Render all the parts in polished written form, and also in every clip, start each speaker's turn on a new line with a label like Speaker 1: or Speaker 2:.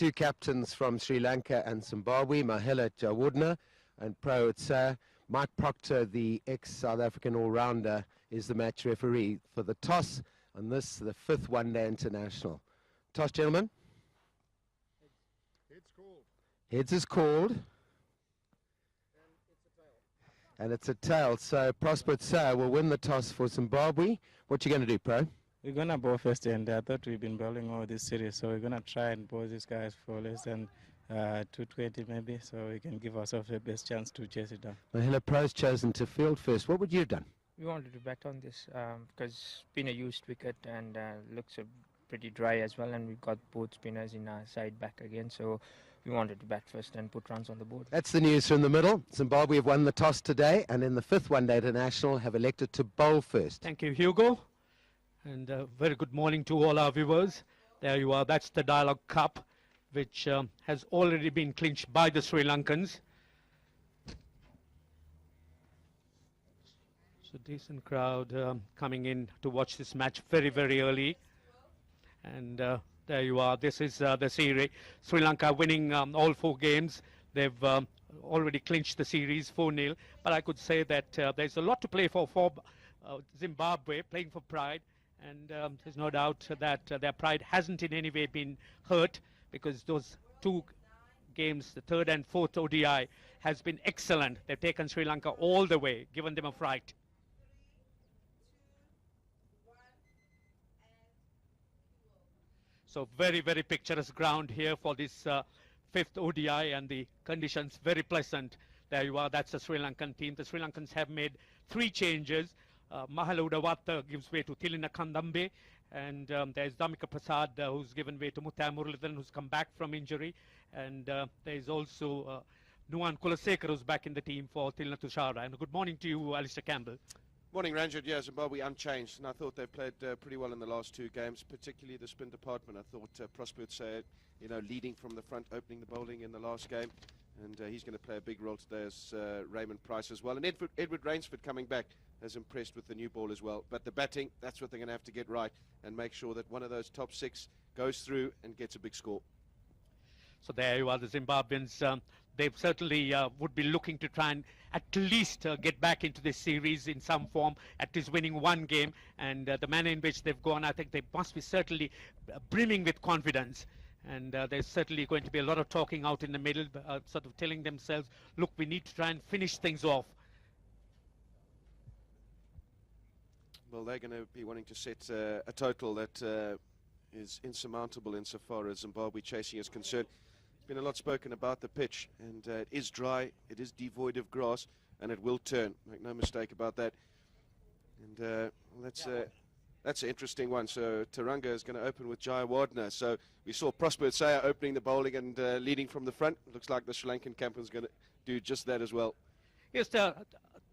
Speaker 1: two captains from Sri Lanka and Zimbabwe, Muttiah Muralitharan and Pro Utsa. Mike Proctor, the ex-South African all-rounder, is the match referee for the toss on this, the 5th one-day international. Toss, gentlemen.
Speaker 2: Heads called.
Speaker 1: Heads is called. And it's a tail. So Prosper Utsa will win the toss for Zimbabwe. What you going to do, Pro?
Speaker 3: We're going to bowl first, and I thought we've been bowling over this series, so we're going to try and bowl these guys for less than 220 maybe, so we can give ourselves the best chance to chase it down.
Speaker 1: Muttiah Pro's chosen to field first. What would you have done?
Speaker 4: We wanted to bet on this because it's been a used wicket and looks pretty dry as well, and we've got both spinners in our side back again, so we wanted to bat first and put runs on the board.
Speaker 1: That's the news from the middle. Zimbabwe have won the toss today, and in the 5th one-day international have elected to bowl first.
Speaker 5: Thank you, Hugo. And very good morning to all our viewers. There you are. That's the Dialogue Cup, which has already been clinched by the Sri Lankans. So decent crowd coming in to watch this match very, very early. And there you are. This is the series. Sri Lanka winning all 4 games. They've already clinched the series 4-0. But I could say that there's a lot to play for Zimbabwe, playing for pride. And there's no doubt that their pride hasn't in any way been hurt, because those 2 games, the 3rd and 4th ODI, has been excellent. They've taken Sri Lanka all the way, given them a fright. So very, very picturesque ground here for this 5th ODI, and the conditions very pleasant. There you are. That's the Sri Lankan team. The Sri Lankans have made 3 changes. Mahela Udawata gives way to Tilina Kandambe, and there's Damika Prasad who's given way to Muttiah Muralitharan, who's come back from injury, and there's also Nuwan Kulasekar, who's back in the team for Tilina Tushara. And good morning to you, Alistair Campbell.
Speaker 2: Morning, Ranjit. Yeah, Zimbabwe unchanged, and I thought they played pretty well in the last 2 games, particularly the spin department. I thought Prosper Utsa, leading from the front, opening the bowling in the last game, and he's going to play a big role today as Raymond Price as well. And Edward Rainsford coming back has impressed with the new ball as well. But the batting, that's what they're going to have to get right and make sure that one of those top 6 goes through and gets a big score.
Speaker 5: So there you are, the Zimbabweans. They certainly would be looking to try and at least get back into this series in some form, at least winning 1 game. And the manner in which they've gone, I think they must be certainly brimming with confidence. And there's certainly going to be a lot of talking out in the middle, sort of telling themselves, look, we need to try and finish things off.
Speaker 2: Well, they're going to be wanting to set a total that is insurmountable insofar as Zimbabwe chasing is concerned. There's been a lot spoken about the pitch, and it is dry, it is devoid of grass, and it will turn. Make no mistake about that. And well, that's an interesting one. So Taranga is going to open with Jayawardene. So we saw Prosper Utsa opening the bowling and leading from the front. Looks like the Sri Lankan captain is going to do just that as well.
Speaker 5: Yes,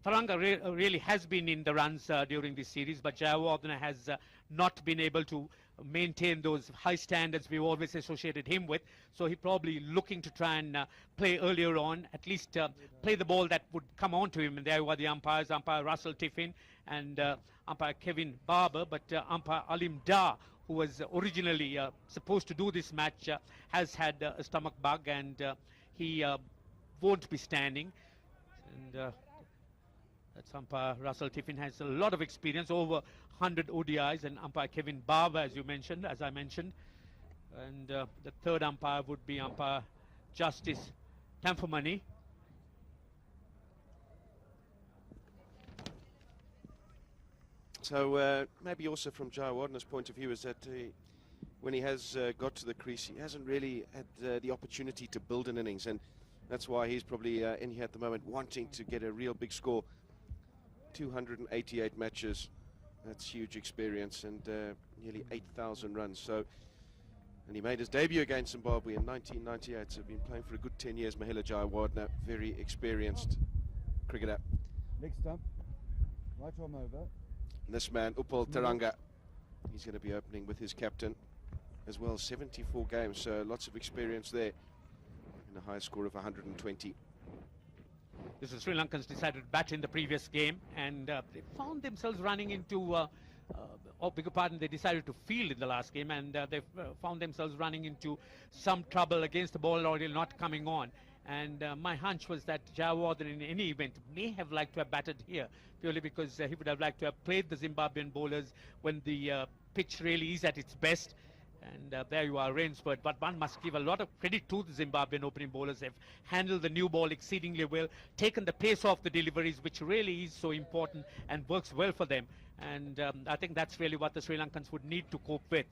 Speaker 5: Taranga really has been in the runs during this series, but Jayawardene has not been able to maintain those high standards we've always associated him with. So he's probably looking to try and play earlier on, at least play the ball that would come on to him. And there were the umpires, umpire Russell Tiffin and umpire Kevin Barber, but umpire Alim Dar, who was originally supposed to do this match, has had a stomach bug, and he won't be standing. And that's umpire Russell Tiffin has a lot of experience, over 100 ODIs, and umpire Kevin Barber, as I mentioned. And the 3rd umpire would be umpire Justice Tamfamani.
Speaker 2: So maybe also from Jayawardene's point of view is that when he has got to the crease, he hasn't really had the opportunity to build an innings, and that's why he's probably in here at the moment, wanting to get a real big score. 288 matches, that's huge experience, and nearly 8,000 runs. So, and he made his debut against Zimbabwe in 1998, so been playing for a good 10 years. Muttiah Jayawardene, very experienced cricketer.
Speaker 6: Next up, right arm over.
Speaker 2: And this man, Upal Taranga, he's going to be opening with his captain as well. 74 games, so lots of experience there, and a high score of 120.
Speaker 5: This is Sri Lankans decided to bat in the previous game, and they found themselves running into bigger pardon, they decided to field in the last game, and they found themselves running into some trouble against the ball order not coming on. And my hunch was that Jayawardene in any event may have liked to have batted here, purely because he would have liked to have played the Zimbabwean bowlers when the pitch really is at its best. And there you are, Rainsford. But one must give a lot of credit to the Zimbabwean opening bowlers. They've handled the new ball exceedingly well, taken the pace off the deliveries, which really is so important and works well for them. And I think that's really what the Sri Lankans would need to cope with.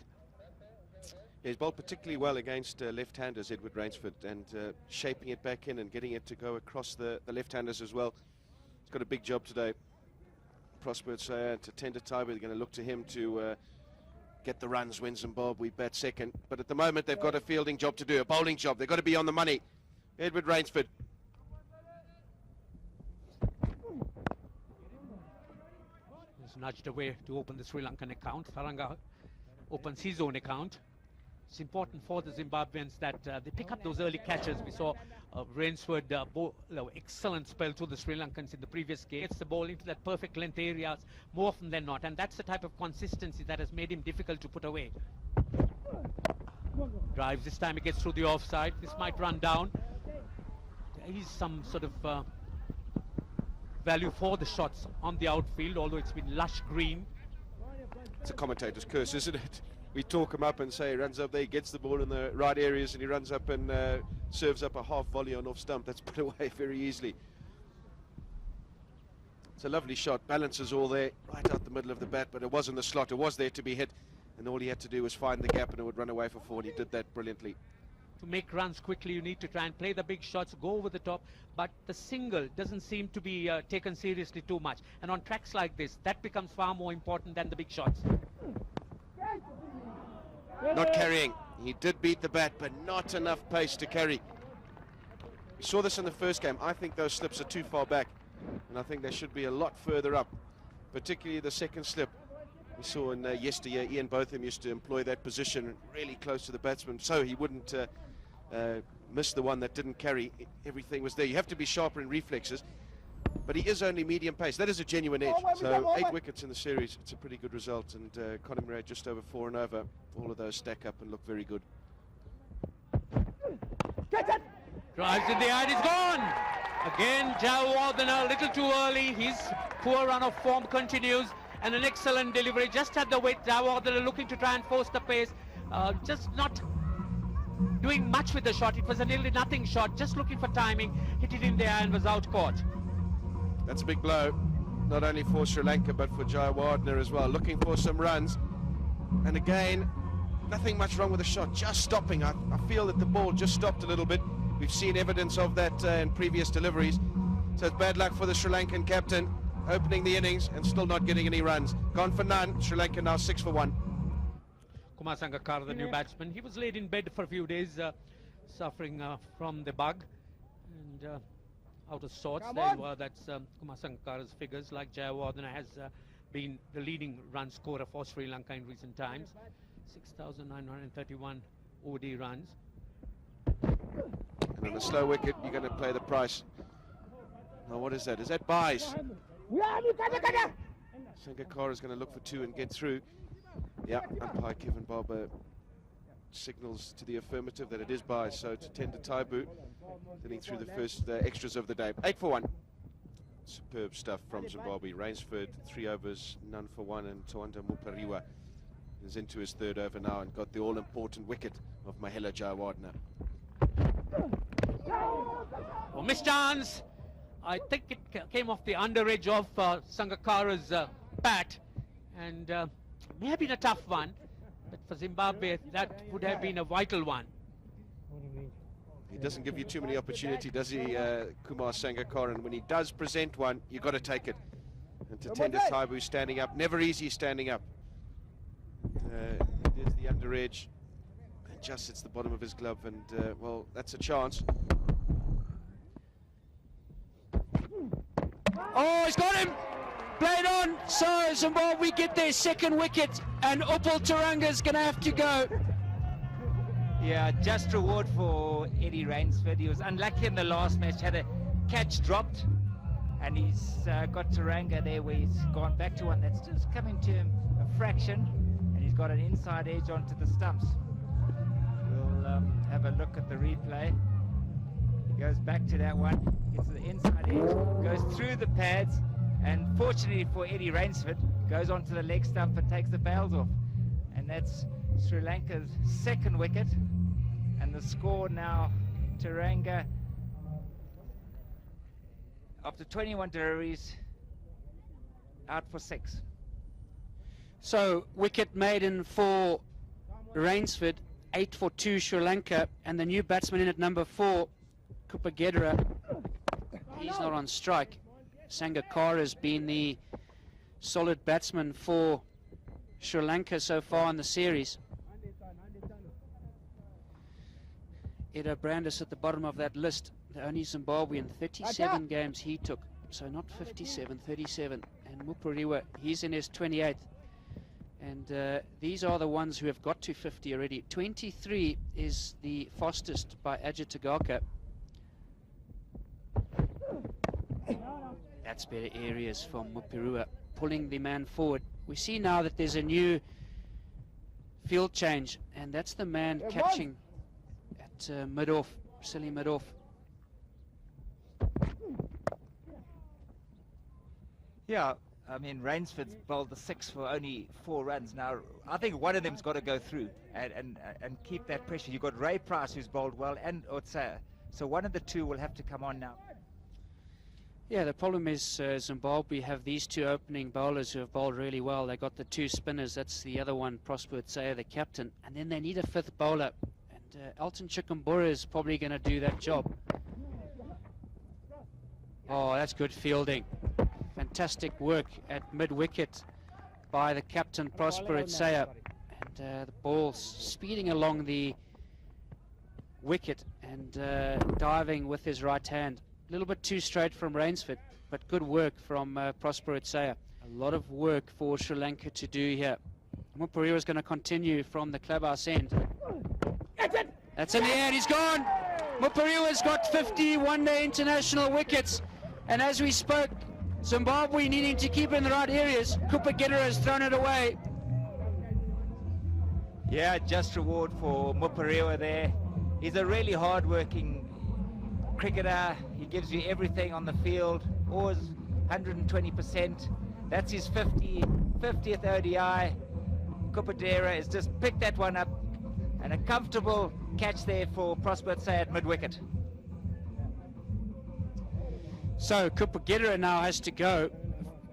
Speaker 2: Yeah, he's bowled particularly well against left-handers, Edward Rainsford, and shaping it back in and getting it to go across the left-handers as well. He's got a big job today. Prospers to Tender Taibu, they're going to look to him to get the runs when Zimbabwe bat second. But at the moment, they've got a fielding job to do, a bowling job. They've got to be on the money. Edward Rainsford.
Speaker 5: He's nudged away to open the Sri Lankan account. Tharanga opens his own account. It's important for the Zimbabweans that they pick up those early catches. We saw Rainsford excellent spell to the Sri Lankans in the previous game. Gets the ball into that perfect length areas more often than not, and that's the type of consistency that has made him difficult to put away. Drives this time, he gets through the offside. This might run down. There is some sort of value for the shots on the outfield, although it's been lush green.
Speaker 2: It's a commentator's curse, isn't it? We talk him up and say he runs up there, he gets the ball in the right areas, and he runs up and serves up a half volley on off stump. That's put away very easily. It's a lovely shot, balances all there, right out the middle of the bat, but it was in the slot, it was there to be hit, and all he had to do was find the gap and it would run away for four, and he did that brilliantly.
Speaker 5: To make runs quickly, you need to try and play the big shots, go over the top, but the single doesn't seem to be taken seriously too much. And on tracks like this, that becomes far more important than the big shots.
Speaker 2: Not carrying. He did beat the bat, but not enough pace to carry. We saw this in the first game. I think those slips are too far back, and I think they should be a lot further up, particularly the second slip. We saw in yesteryear, Ian Botham used to employ that position really close to the batsman, so he wouldn't miss the one that didn't carry. Everything was there. You have to be sharper in reflexes, but he is only medium pace. That is a genuine edge. So 8 wickets in the series. It's a pretty good result, and Conor Murray just over 4 and over. All of those stack up and look very good.
Speaker 5: Drives in the eye, he's gone. Again, Jayawardene a little too early. His poor run of form continues, and an excellent delivery. Just had the weight. Jayawardene looking to try and force the pace. Just not doing much with the shot. It was a nearly nothing shot. Just looking for timing. Hit it in the eye and was out caught.
Speaker 2: That's a big blow, not only for Sri Lanka, but for Jayawardene as well. Looking for some runs. And again, nothing much wrong with the shot, just stopping. I feel that the ball just stopped a little bit. We've seen evidence of that in previous deliveries. So it's bad luck for the Sri Lankan captain, opening the innings and still not getting any runs. Gone for none. Sri Lanka now 6 for 1.
Speaker 5: Kumar Sangakkara, the new batsman, he was laid in bed for a few days, suffering from the bug and out of sorts. That's Kumar Sangakkara's figures. Like Jayawardene has been the leading run scorer for Sri Lanka in recent times. 6,931 ODI runs.
Speaker 2: And on a slow wicket, you're going to play the price. Now, what is that? Is that buys? Sangakkara is going to look for 2 and get through. Yeah, umpire Kevin Barber signals to the affirmative that it is buys. So to Tender Taibu, getting through the first extras of the day. 8 for 1. Superb stuff from Zimbabwe. Rainsford, 3 overs, none for 1, and Ajantha Mendis is into his 3rd over now and got the all-important wicket of Mahela Jayawardene.
Speaker 5: Oh, missed chance. I think it came off the under edge of Sangakkara's bat, and may have been a tough one, but for Zimbabwe that would have been a vital one.
Speaker 2: He doesn't give you too many opportunities, does he, Kumar Sangakkara? And when he does present one, you've got to take it. And to Tender Taibu standing up, never easy standing up. There's the under edge, and just hits the bottom of his glove, and well, that's a chance.
Speaker 7: Oh, he's got him! Played on, so Zimbabwe get their 2nd wicket, and Upal Taranga's going to have to go.
Speaker 8: Yeah, just reward for Eddie Rainsford. He was unlucky in the last match, had a catch dropped, and he's got Taranga there where he's gone back to one that's just coming to him fraction, and he's got an inside edge onto the stumps. We'll have a look at the replay. He goes back to that one, gets the inside edge, goes through the pads, and fortunately for Eddie Rainsford, goes onto the leg stump and takes the bails off. And that's Sri Lanka's second wicket. And the score now, Taranga, after 21 deliveries, out for 6.
Speaker 7: So wicket maiden for Rainsford, 8 for 2 Sri Lanka, and the new batsman in at number 4, Kupagedera, he's not on strike. Sangakkara has been the solid batsman for Sri Lanka so far in the series. Ida Brandis at the bottom of that list, the only Zimbabwean, 37 games he took, so not 57, 37. And Mupariwa, he's in his 28th. And these are the ones who have got to 50 already. 23 is the fastest by Ajantha. That's better areas from Mupariwa, pulling the man forward. We see now that there's a new field change, and that's the man catching at mid-off, silly mid-off.
Speaker 8: Yeah, I mean, Rainsford's bowled the 6 for only 4 runs. Now, I think one of them's got to go through and keep that pressure. You've got Ray Price, who's bowled well, and Otsaya. So one of the two will have to come on now.
Speaker 7: Yeah, the problem is Zimbabwe have these two opening bowlers who have bowled really well. They got the 2 spinners. That's the other one, Prosper Otsaya, the captain. And then they need a 5th bowler. And Elton Chikumbura is probably going to do that job. Oh, that's good fielding. Fantastic work at mid-wicket by the captain, Prosper Otsaya. And the ball speeding along the wicket and diving with his right hand. A little bit too straight from Rainsford, but good work from Prosper Otsaya. A lot of work for Sri Lanka to do here. Mupariwa is going to continue from the clubhouse end. That's in the air, he's gone! Mupariwa's got 50 one-day international wickets. And as we spoke, Zimbabwe needing to keep in the right areas. Kupagedera has thrown it away.
Speaker 8: Yeah, just reward for Mupariwa there. He's a really hard-working cricketer. He gives you everything on the field, always 120%. That's his 50th ODI. Kupagedera has just picked that one up, and a comfortable catch there for Prosper Otsaya at mid-wicket.
Speaker 7: So Kupagedera now has to go.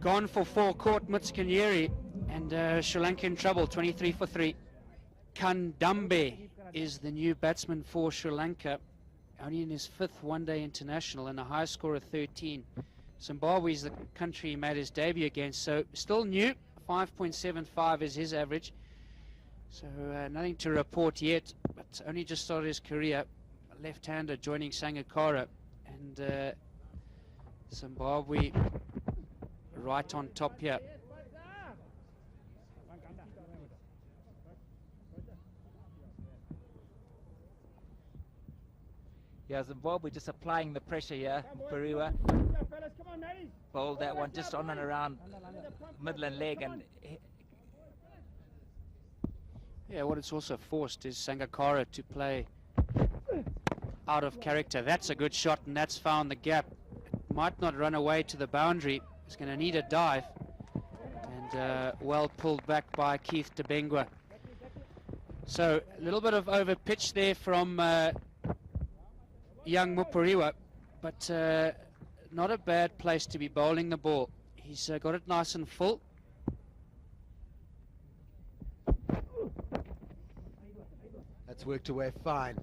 Speaker 7: Gone for 4, caught Mutskanyeri, and Sri Lanka in trouble, 23 for 3. Kandambe is the new batsman for Sri Lanka, only in his 5th one-day international and a high score of 13. Zimbabwe is the country he made his debut against, so still new. 5.75 is his average. So nothing to report yet, but only just started his career. Left-hander joining Sangakkara, and Zimbabwe right on top here.
Speaker 8: Yeah, Zimbabwe just applying the pressure here. Mupariwa bowled that one just on and around Midland leg, and
Speaker 7: yeah, what it's also forced is Sangakkara to play out of character. That's a good shot, and that's found the gap. It might not run away to the boundary. It's going to need a dive, and well pulled back by Keith Debengwa. So a little bit of over pitch there from young Mupariwa, but not a bad place to be bowling the ball. He's got it nice and full.
Speaker 1: That's worked away fine.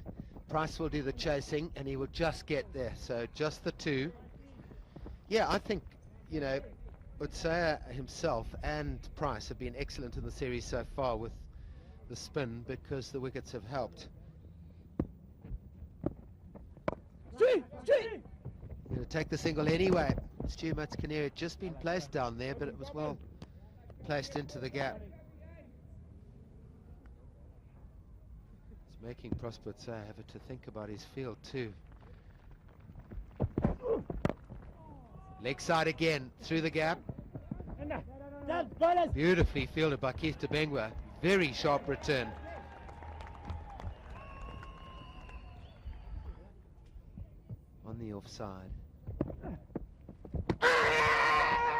Speaker 1: Price will do the chasing, and he will just get there. So just the 2. Yeah, I think, you know, Otsaya himself and Price have been excellent in the series so far with the spin, because the wickets have helped. Going to take the single anyway. Stu Mutskanyeri had just been placed down there, but it was well placed into the gap. It's making Prosper Otsaya have to think about his field too. Leg side again, through the gap. Beautifully fielded by Keith Debengwa. Very sharp return. On the offside.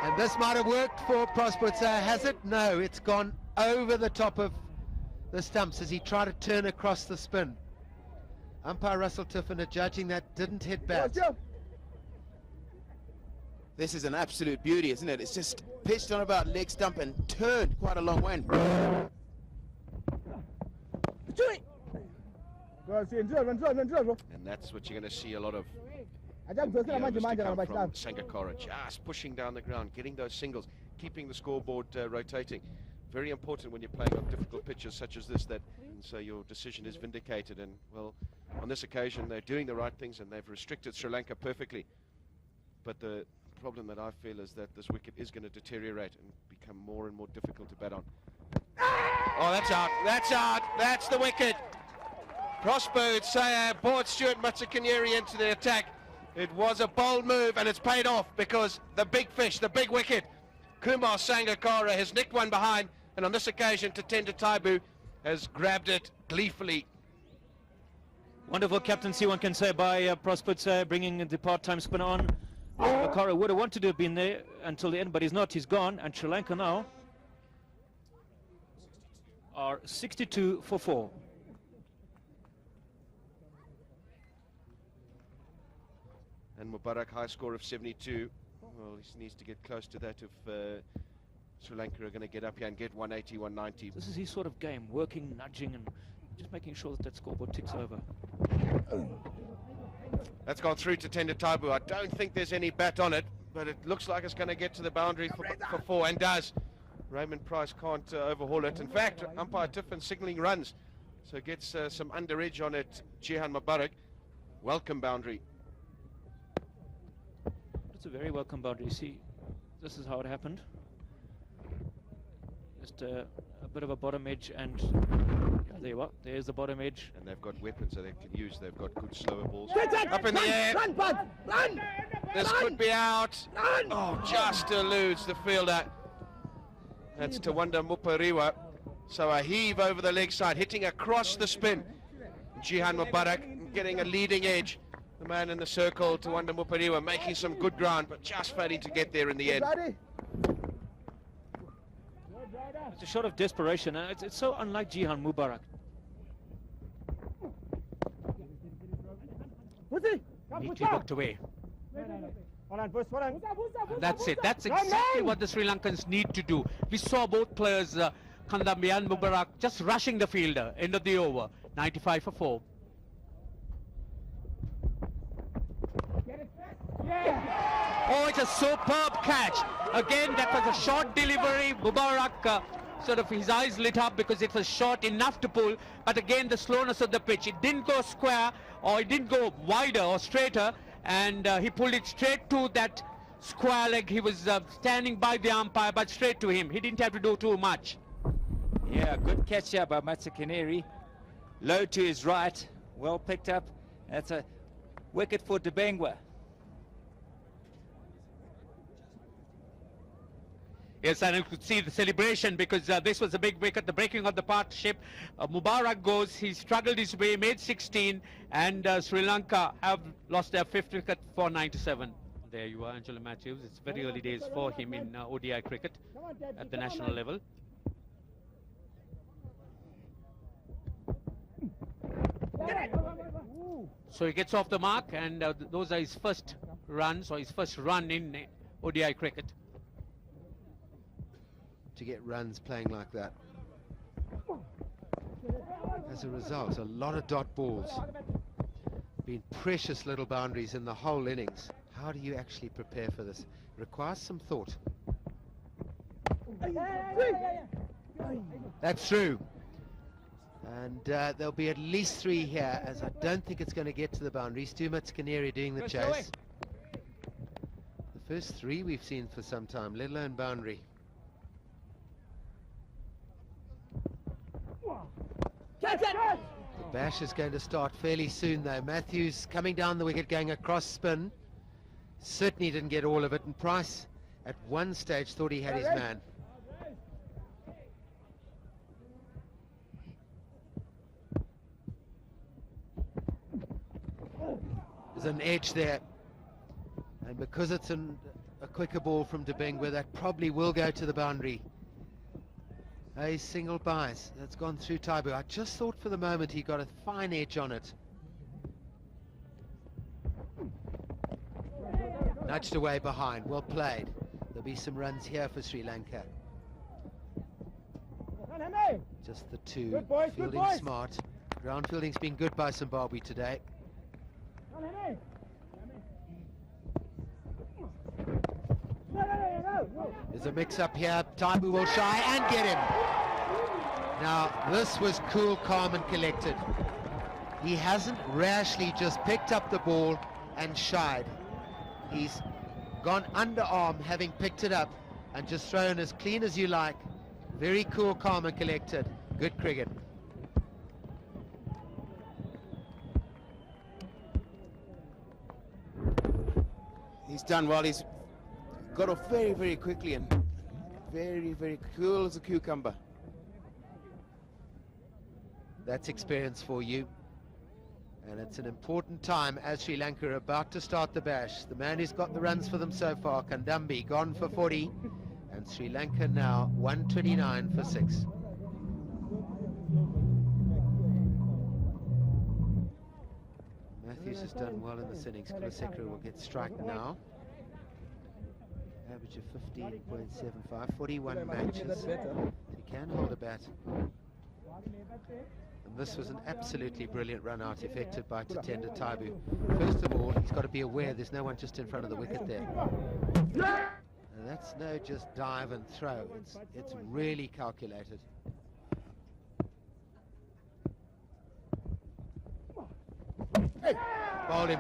Speaker 1: And this might have worked for Prosper. Has it? No, it's gone over the top of the stumps as he tried to turn across the spin. Umpire Russell Tiffin judging that didn't hit bat.
Speaker 9: This is an absolute beauty, isn't it? It's just pitched on about leg stump and turned quite a long way.
Speaker 2: And that's what you're going to see a lot of from Sangakkara, just pushing down the ground, getting those singles, keeping the scoreboard rotating. Very important when you're playing on difficult pitches such as this, and so your decision is vindicated. And well, on this occasion they're doing the right things and they've restricted Sri Lanka perfectly. But the problem that I feel is that this wicket is going to deteriorate and become more and more difficult to bat on. Oh, that's out, that's out, that's the wicket. Prosper Utsaya brought Stuart Matsakanyeri into the attack. It was a bold move and it's paid off because the big fish, the big wicket, Kumar Sangakkara has nicked one behind, and on this occasion Tatenda Taibu has grabbed it gleefully.
Speaker 10: Wonderful captaincy, one can say, by Prosper Utsaya, bringing the part-time spinner on. Sangakkara would have wanted to have been there until the end, but he's not, he's gone, and Sri Lanka now are 62 for 4.
Speaker 2: And Mubarak, high score of 72. Well, he needs to get close to that if Sri Lanka are going to get up here and get 180, 190.
Speaker 10: This is his sort of game, working, nudging, and just making sure that that scoreboard ticks over.
Speaker 2: That's gone through to Tatenda Taibu. I don't think there's any bat on it, but it looks like it's going to get to the boundary for 4, and does. Raymond Price can't overhaul it. In fact, umpire Tiffin signalling runs, so gets some under edge on it. Jihan Mubarak, welcome boundary.
Speaker 10: It's a very welcome boundary. See, this is how it happened. Just a bit of a bottom edge, and yeah, there you are. There's the bottom edge.
Speaker 2: And they've got weapons that they can use. They've got good slower balls. Up in the air.
Speaker 9: Run!
Speaker 2: This could be out. Oh, just eludes the fielder. That's Tawanda Mupariwa. So a heave over the leg side, hitting across the spin. Jihan Mubarak getting a leading edge. The man in the circle, Tawanda Mupariwa, making some good ground, but just failing to get there in the end.
Speaker 10: It's a shot of desperation, and it's so unlike Jihan Mubarak.
Speaker 5: Neatly booked away. And that's it. That's exactly what the Sri Lankans need to do. We saw both players, Kandambi and Mubarak, just rushing the fielder. End of the over. 95 for 4. Oh, it's a superb catch. Again, that was a short delivery. Mubarak, sort of his eyes lit up because it was short enough to pull. But again, the slowness of the pitch. It didn't go square, or it didn't go wider or straighter. And he pulled it straight to that square leg. He was standing by the umpire, but straight to him. He didn't have to do too much.
Speaker 8: Yeah, good catch here by Matsakanyeri. Low to his right. Well picked up. That's a wicket for Debengwa.
Speaker 5: Yes, and you could see the celebration because this was a big wicket, the breaking of the partnership. Mubarak goes, he struggled his way, made 16, and Sri Lanka have lost their 5th wicket for 97. There you are, Angelo Matthews. It's very early days for him in ODI cricket at the national level. So he gets off the mark, and those are his first runs, or his first run in ODI cricket.
Speaker 1: To get runs playing like that. As a result, a lot of dot balls. Been precious little boundaries in the whole innings. How do you actually prepare for this? Requires some thought. That's true. And there'll be at least 3 here, as I don't think it's going to get to the boundary. Stu Matsakanyeri doing the chase. The first 3 we've seen for some time, let alone boundary. The bash is going to start fairly soon though. Matthews coming down the wicket, going across spin. Certainly didn't get all of it, and Price at one stage thought he had his man. There's an edge there. And because it's a quicker ball from De Bingwa, that probably will go to the boundary. A single buys. That's gone through Taibu. I just thought for the moment he got a fine edge on it. Nudged away behind. Well played. There'll be some runs here for Sri Lanka. Just the two. Fielding smart. Ground fielding's been good by Zimbabwe today. There's a mix-up here. Taibu will shy and get him. Now, this was cool, calm and collected. He hasn't rashly just picked up the ball and shied. He's gone underarm, having picked it up, and just thrown as clean as you like. Very cool, calm and collected. Good cricket.
Speaker 9: He's done well. He's got off very, very quickly and very, very cool as a cucumber.
Speaker 1: That's experience for you. And it's an important time as Sri Lanka are about to start the bash. The man who's got the runs for them so far, Kandambi, gone for 40. And Sri Lanka now 129 for 6. Matthews has done well in this innings. Kulasekara will get strike now. Average of 15.75, 41 matches. He can hold a bat. And this was an absolutely brilliant run out effected by Tatenda Taibu. First of all, he's got to be aware there's no one just in front of the wicket there. And that's no just dive and throw. It's really calculated. Bowled him.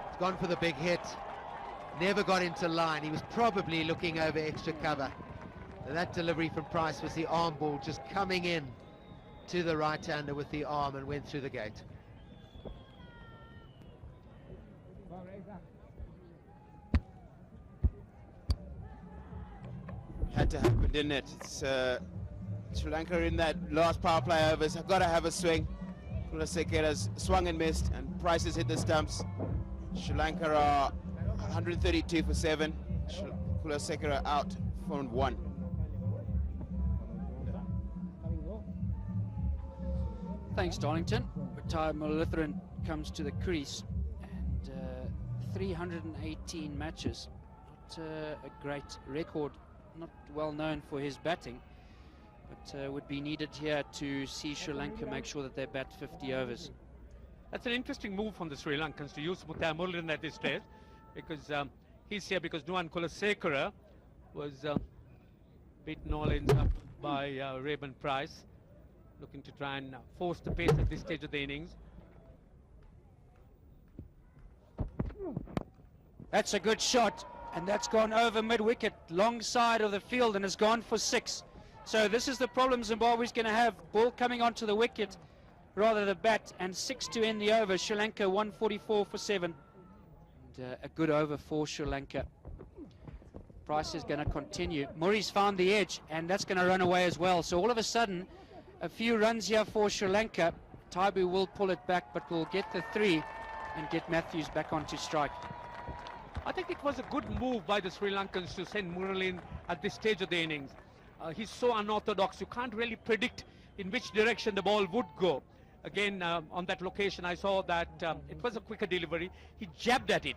Speaker 1: He's gone for the big hit. Never got into line. He was probably looking over extra cover. And that delivery from Price was the arm ball just coming in to the right-hander with the arm and went through the gate.
Speaker 9: Had to happen, didn't it? It's, Sri Lanka in that last power play overs. I've got to have a swing. Kulasekara's swung and missed, and Price has hit the stumps. Sri Lanka are 132 for 7. Kulasekara out for 1.
Speaker 7: Thanks, Darlington. Muttiah Muralitharan comes to the crease, and 318 matches. Not a great record, not well known for his batting, but would be needed here to see Sri Lanka make sure that they bat 50 overs.
Speaker 5: That's an interesting move from the Sri Lankans to use Muttiah Muralitharan at this stage, because he's here because Nuwan Kulasekara was beaten all ends up by Raven Price, looking to try and force the pace at this stage of the innings.
Speaker 7: That's a good shot, and that's gone over mid-wicket, long side of the field, and has gone for 6. So this is the problem Zimbabwe's going to have. Ball coming onto the wicket rather than bat, and 6 to end the over. Sri Lanka 144 for 7. And, a good over for Sri Lanka. Price is going to continue. Murray's found the edge, and that's going to run away as well. So all of a sudden, a few runs here for Sri Lanka. Taibu will pull it back, but will get the 3 and get Matthews back onto strike.
Speaker 5: I think it was a good move by the Sri Lankans to send Murali in at this stage of the innings. He's so unorthodox, you can't really predict in which direction the ball would go. Again, on that location, I saw that it was a quicker delivery. He jabbed at it,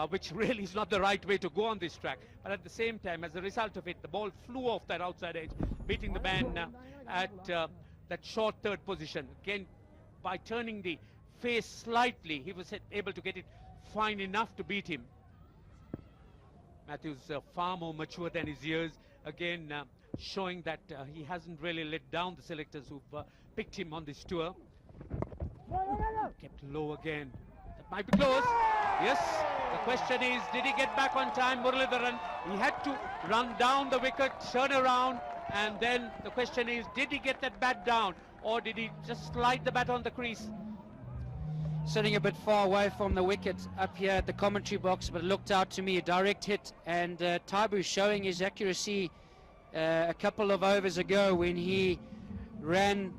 Speaker 5: which really is not the right way to go on this track. But at the same time, as a result of it, the ball flew off that outside edge, beating the man at that short third position. Again, by turning the face slightly, he was able to get it fine enough to beat him. Matthews far more mature than his years. Again, showing that he hasn't really let down the selectors who've picked him on this tour. Kept low again. That might be close. Yes, the question is, did he get back on time, Muralitharan? He had to run down the wicket, turn around, and then the question is, did he get that bat down, or did he just slide the bat on the crease?
Speaker 7: Sitting a bit far away from the wicket up here at the commentary box, but it looked out to me, a direct hit, and Taibu showing his accuracy a couple of overs ago when he ran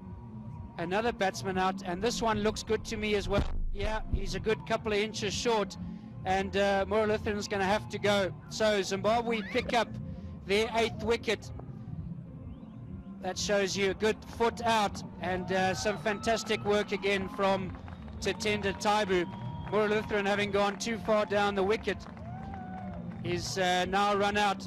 Speaker 7: another batsman out, and this one looks good to me as well. Yeah, he's a good couple of inches short, and Muralitharan's going to have to go. So Zimbabwe pick up their 8th wicket. That shows you a good foot out, and some fantastic work again from Tatenda Taibu. Muralitharan, having gone too far down the wicket, is now run out.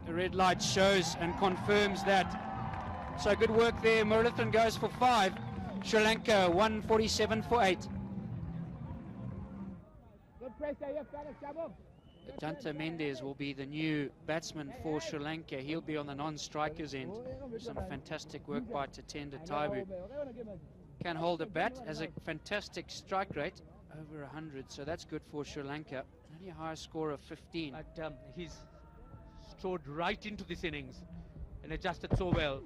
Speaker 7: The red light shows and confirms that. So good work there. Muralitharan goes for 5. Sri Lanka 147 for 8. Ajantha Mendis will be the new batsman for Sri Lanka. He'll be on the non-strikers end. Some fantastic work by Tatenda Taibu. Can hold a bat, has a fantastic strike rate, over 100, so that's good for Sri Lanka. Only a high score of 15.
Speaker 5: But he's strode right into this innings and adjusted so well.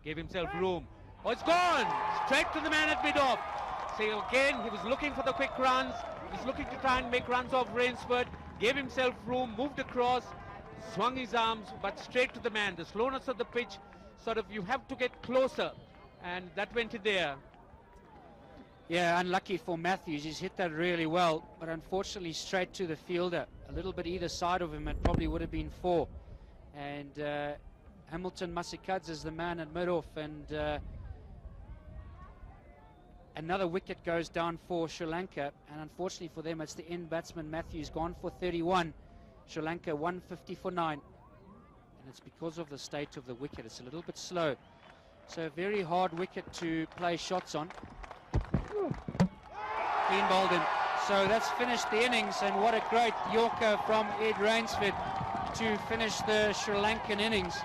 Speaker 5: Gave himself room. Oh, it's gone! Straight to the man at mid-off. So again, he was looking for the quick runs. He's looking to try and make runs off Rainsford. Gave himself room, moved across, swung his arms, but straight to the man. The slowness of the pitch, sort of, you have to get closer, and that went in there.
Speaker 7: Yeah, unlucky for Matthews. He's hit that really well, but unfortunately straight to the fielder. A little bit either side of him, it probably would have been 4. And Hamilton Masikadze is the man at mid-off, and another wicket goes down for Sri Lanka, and unfortunately for them, it's the end batsman Matthews, gone for 31. Sri Lanka 150 for 9. And it's because of the state of the wicket. It's a little bit slow. So a very hard wicket to play shots on. Clean bowled in. So that's finished the innings, and what a great Yorker from Ed Rainsford to finish the Sri Lankan innings.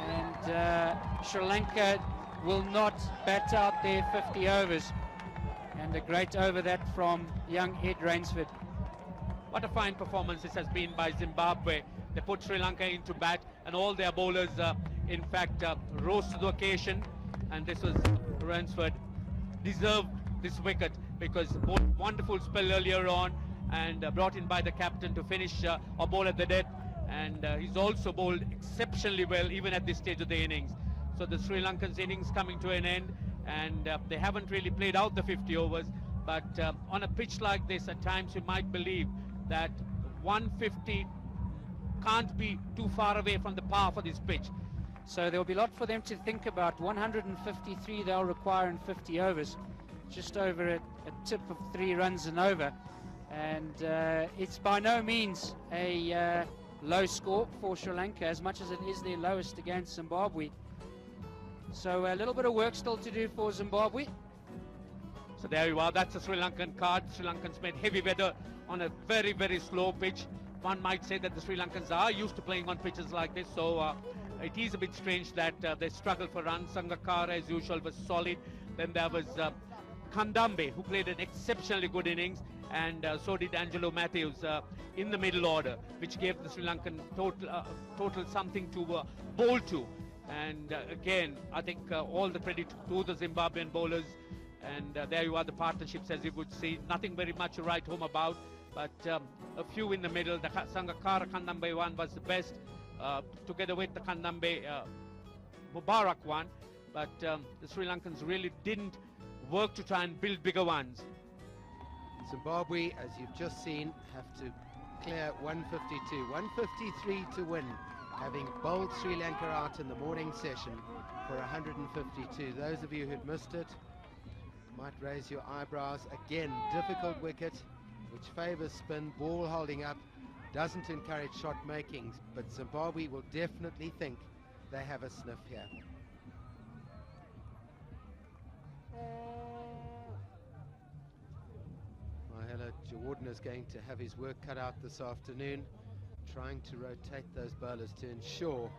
Speaker 7: And Sri Lanka will not bat out their 50 overs, and a great over that from young Ed Rainsford.
Speaker 5: What a fine performance this has been by Zimbabwe. They put Sri Lanka into bat, and all their bowlers in fact rose to the occasion, and this was Rainsford deserved this wicket, because both wonderful spell earlier on, and brought in by the captain to finish or bowl at the death, and he's also bowled exceptionally well even at this stage of the innings. So the Sri Lankans innings coming to an end, and they haven't really played out the 50 overs, but on a pitch like this, at times you might believe that 150 can't be too far away from the par for this pitch.
Speaker 7: So there will be a lot for them to think about. 153 they'll require in 50 overs, just over a tip of 3 runs and over, and it's by no means a low score for Sri Lanka, as much as it is their lowest against Zimbabwe. So a little bit of work still to do for Zimbabwe.
Speaker 5: So there you are, that's a Sri Lankan card. Sri Lankans made heavy weather on a very, very slow pitch. One might say that the Sri Lankans are used to playing on pitches like this, so it is a bit strange that they struggle for runs. Sangakkara, as usual, was solid. Then there was Kandambe, who played an exceptionally good innings, and so did Angelo Matthews in the middle order, which gave the Sri Lankan total something to bowl to. And again, I think all the credit to the Zimbabwean bowlers, and there you are, the partnerships, as you would see. Nothing very much to write home about, but a few in the middle. The Sangakkara Kandambe one was the best, together with the Kandambe Mubarak one, but the Sri Lankans really didn't work to try and build bigger ones.
Speaker 1: Zimbabwe, as you've just seen, have to clear 152, 153 to win, having bowled Sri Lanka out in the morning session for 152. Those of you who'd missed it might raise your eyebrows. Again, difficult wicket, which favours spin, ball holding up, doesn't encourage shot making, but Zimbabwe will definitely think they have a sniff here. Muttiah Muralitharan is going to have his work cut out this afternoon, trying to rotate those bowlers to ensure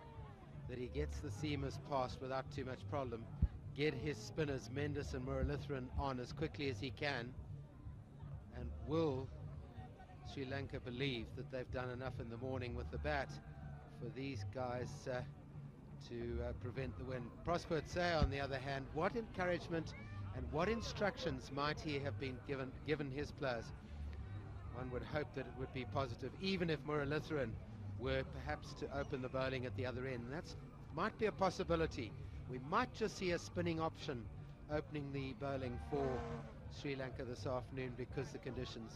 Speaker 1: that he gets the seamers past without too much problem, get his spinners Mendis and Muralitharan on as quickly as he can, and will Sri Lanka believe that they've done enough in the morning with the bat for these guys to prevent the win. Prosper Say, on the other hand, what encouragement and what instructions might he have been given his players? One would hope that it would be positive, even if Muralitharan were perhaps to open the bowling at the other end. That might be a possibility. We might just see a spinning option opening the bowling for Sri Lanka this afternoon because the conditions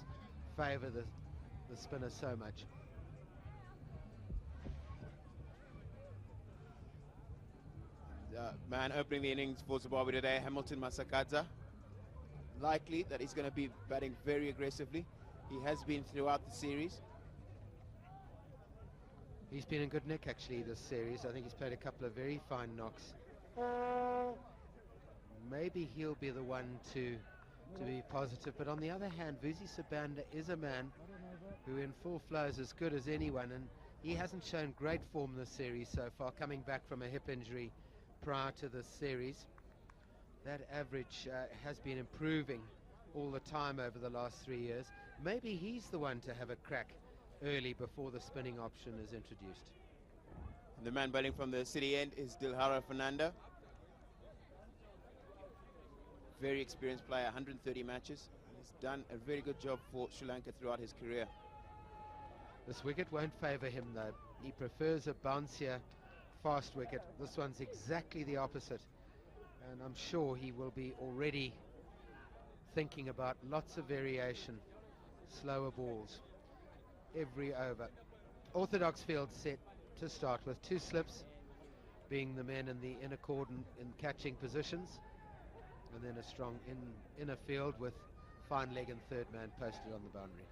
Speaker 1: favour the spinner so much.
Speaker 9: Man opening the innings for Zimbabwe today, Hamilton Masakadza. Likely that he's going to be batting very aggressively. He has been throughout the series.
Speaker 1: He's been in good nick actually this series. I think he's played a couple of very fine knocks. Maybe he'll be the one to be positive, but on the other hand, Vusi Sibanda is a man who in full flow is as good as anyone, and he hasn't shown great form this series so far, coming back from a hip injury prior to this series. That average has been improving all the time over the last 3 years. Maybe he's the one to have a crack early before the spinning option is introduced.
Speaker 9: And the man batting from the city end is Dilhara Fernando. Very experienced player, 130 matches. He's done a very good job for Sri Lanka throughout his career.
Speaker 1: This wicket won't favour him though. He prefers a bouncier, fast wicket. This one's exactly the opposite. And I'm sure he will be already thinking about lots of variation, slower balls every over. Orthodox field set to start with, 2 slips being the men in the inner cordon in catching positions, and then a strong inner field with fine leg and third man posted on the boundary.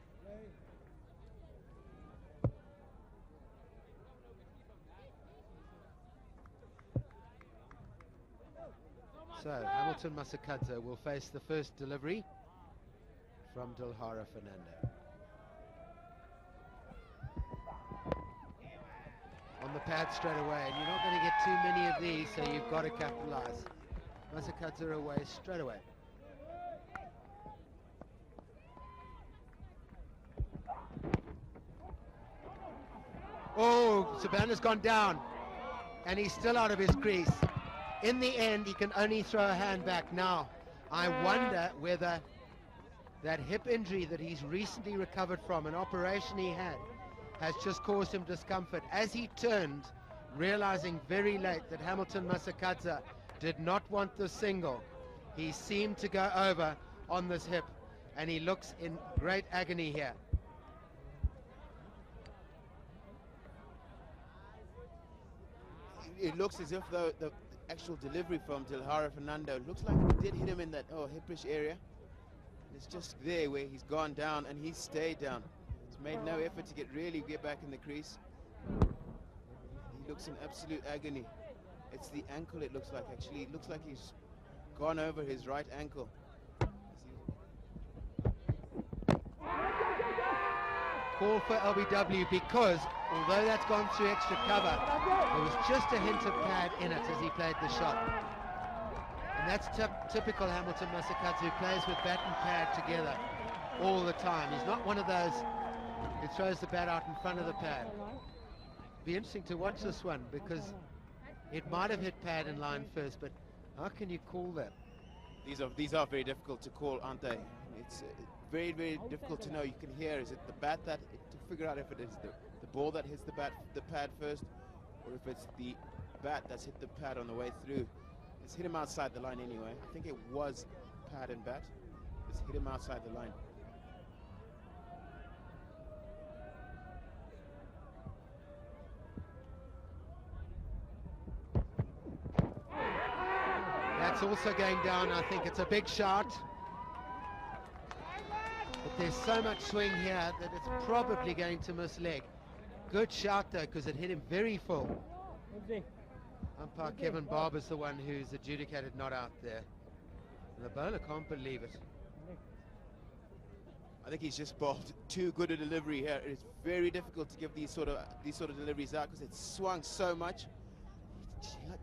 Speaker 1: So Hamilton Masakadza will face the first delivery from Dilhara Fernando. On the pad straight away, and you're not going to get too many of these, so you've got to capitalize. Masakadza away straight away. Oh, Sibanda's gone down, and he's still out of his crease. In the end, he can only throw a hand back. Now, I wonder whether that hip injury that he's recently recovered from, an operation he had, has just caused him discomfort. As he turned, realizing very late that Hamilton Masakadza did not want the single, he seemed to go over on this hip, and he looks in great agony here.
Speaker 9: It looks as if the actual delivery from Dilhara Fernando looks like it did hit him in that hipish area. It's just there where he's gone down, and he stayed down. He's made no effort to really get back in the crease. He looks in absolute agony. It's the ankle, it looks like, actually. It looks like he's gone over his right ankle.
Speaker 1: Call for LBW because, although that's gone through extra cover, there was just a hint of pad in it as he played the shot. And that's typical Hamilton Masakadza, who plays with bat and pad together all the time. He's not one of those who throws the bat out in front of the pad. Be interesting to watch this one because it might have hit pad in line first, but how can you call that?
Speaker 9: These are very difficult to call, aren't they? It's very, very difficult to know. You can hear, is it the bat that, to figure out if it is the ball that hits the pad first, or if it's the bat that's hit the pad on the way through. It's hit him outside the line anyway. I think it was pad and bat. It's hit him outside the line.
Speaker 1: That's also going down. I think it's a big shot. But there's so much swing here that it's probably going to miss leg. Good shot though, because it hit him very full. Umpire Kevin Barber's the one who's adjudicated not out there. And the bowler can't believe it.
Speaker 9: I think he's just bowled too good a delivery here. It's very difficult to give these sort of deliveries out because it's swung so much.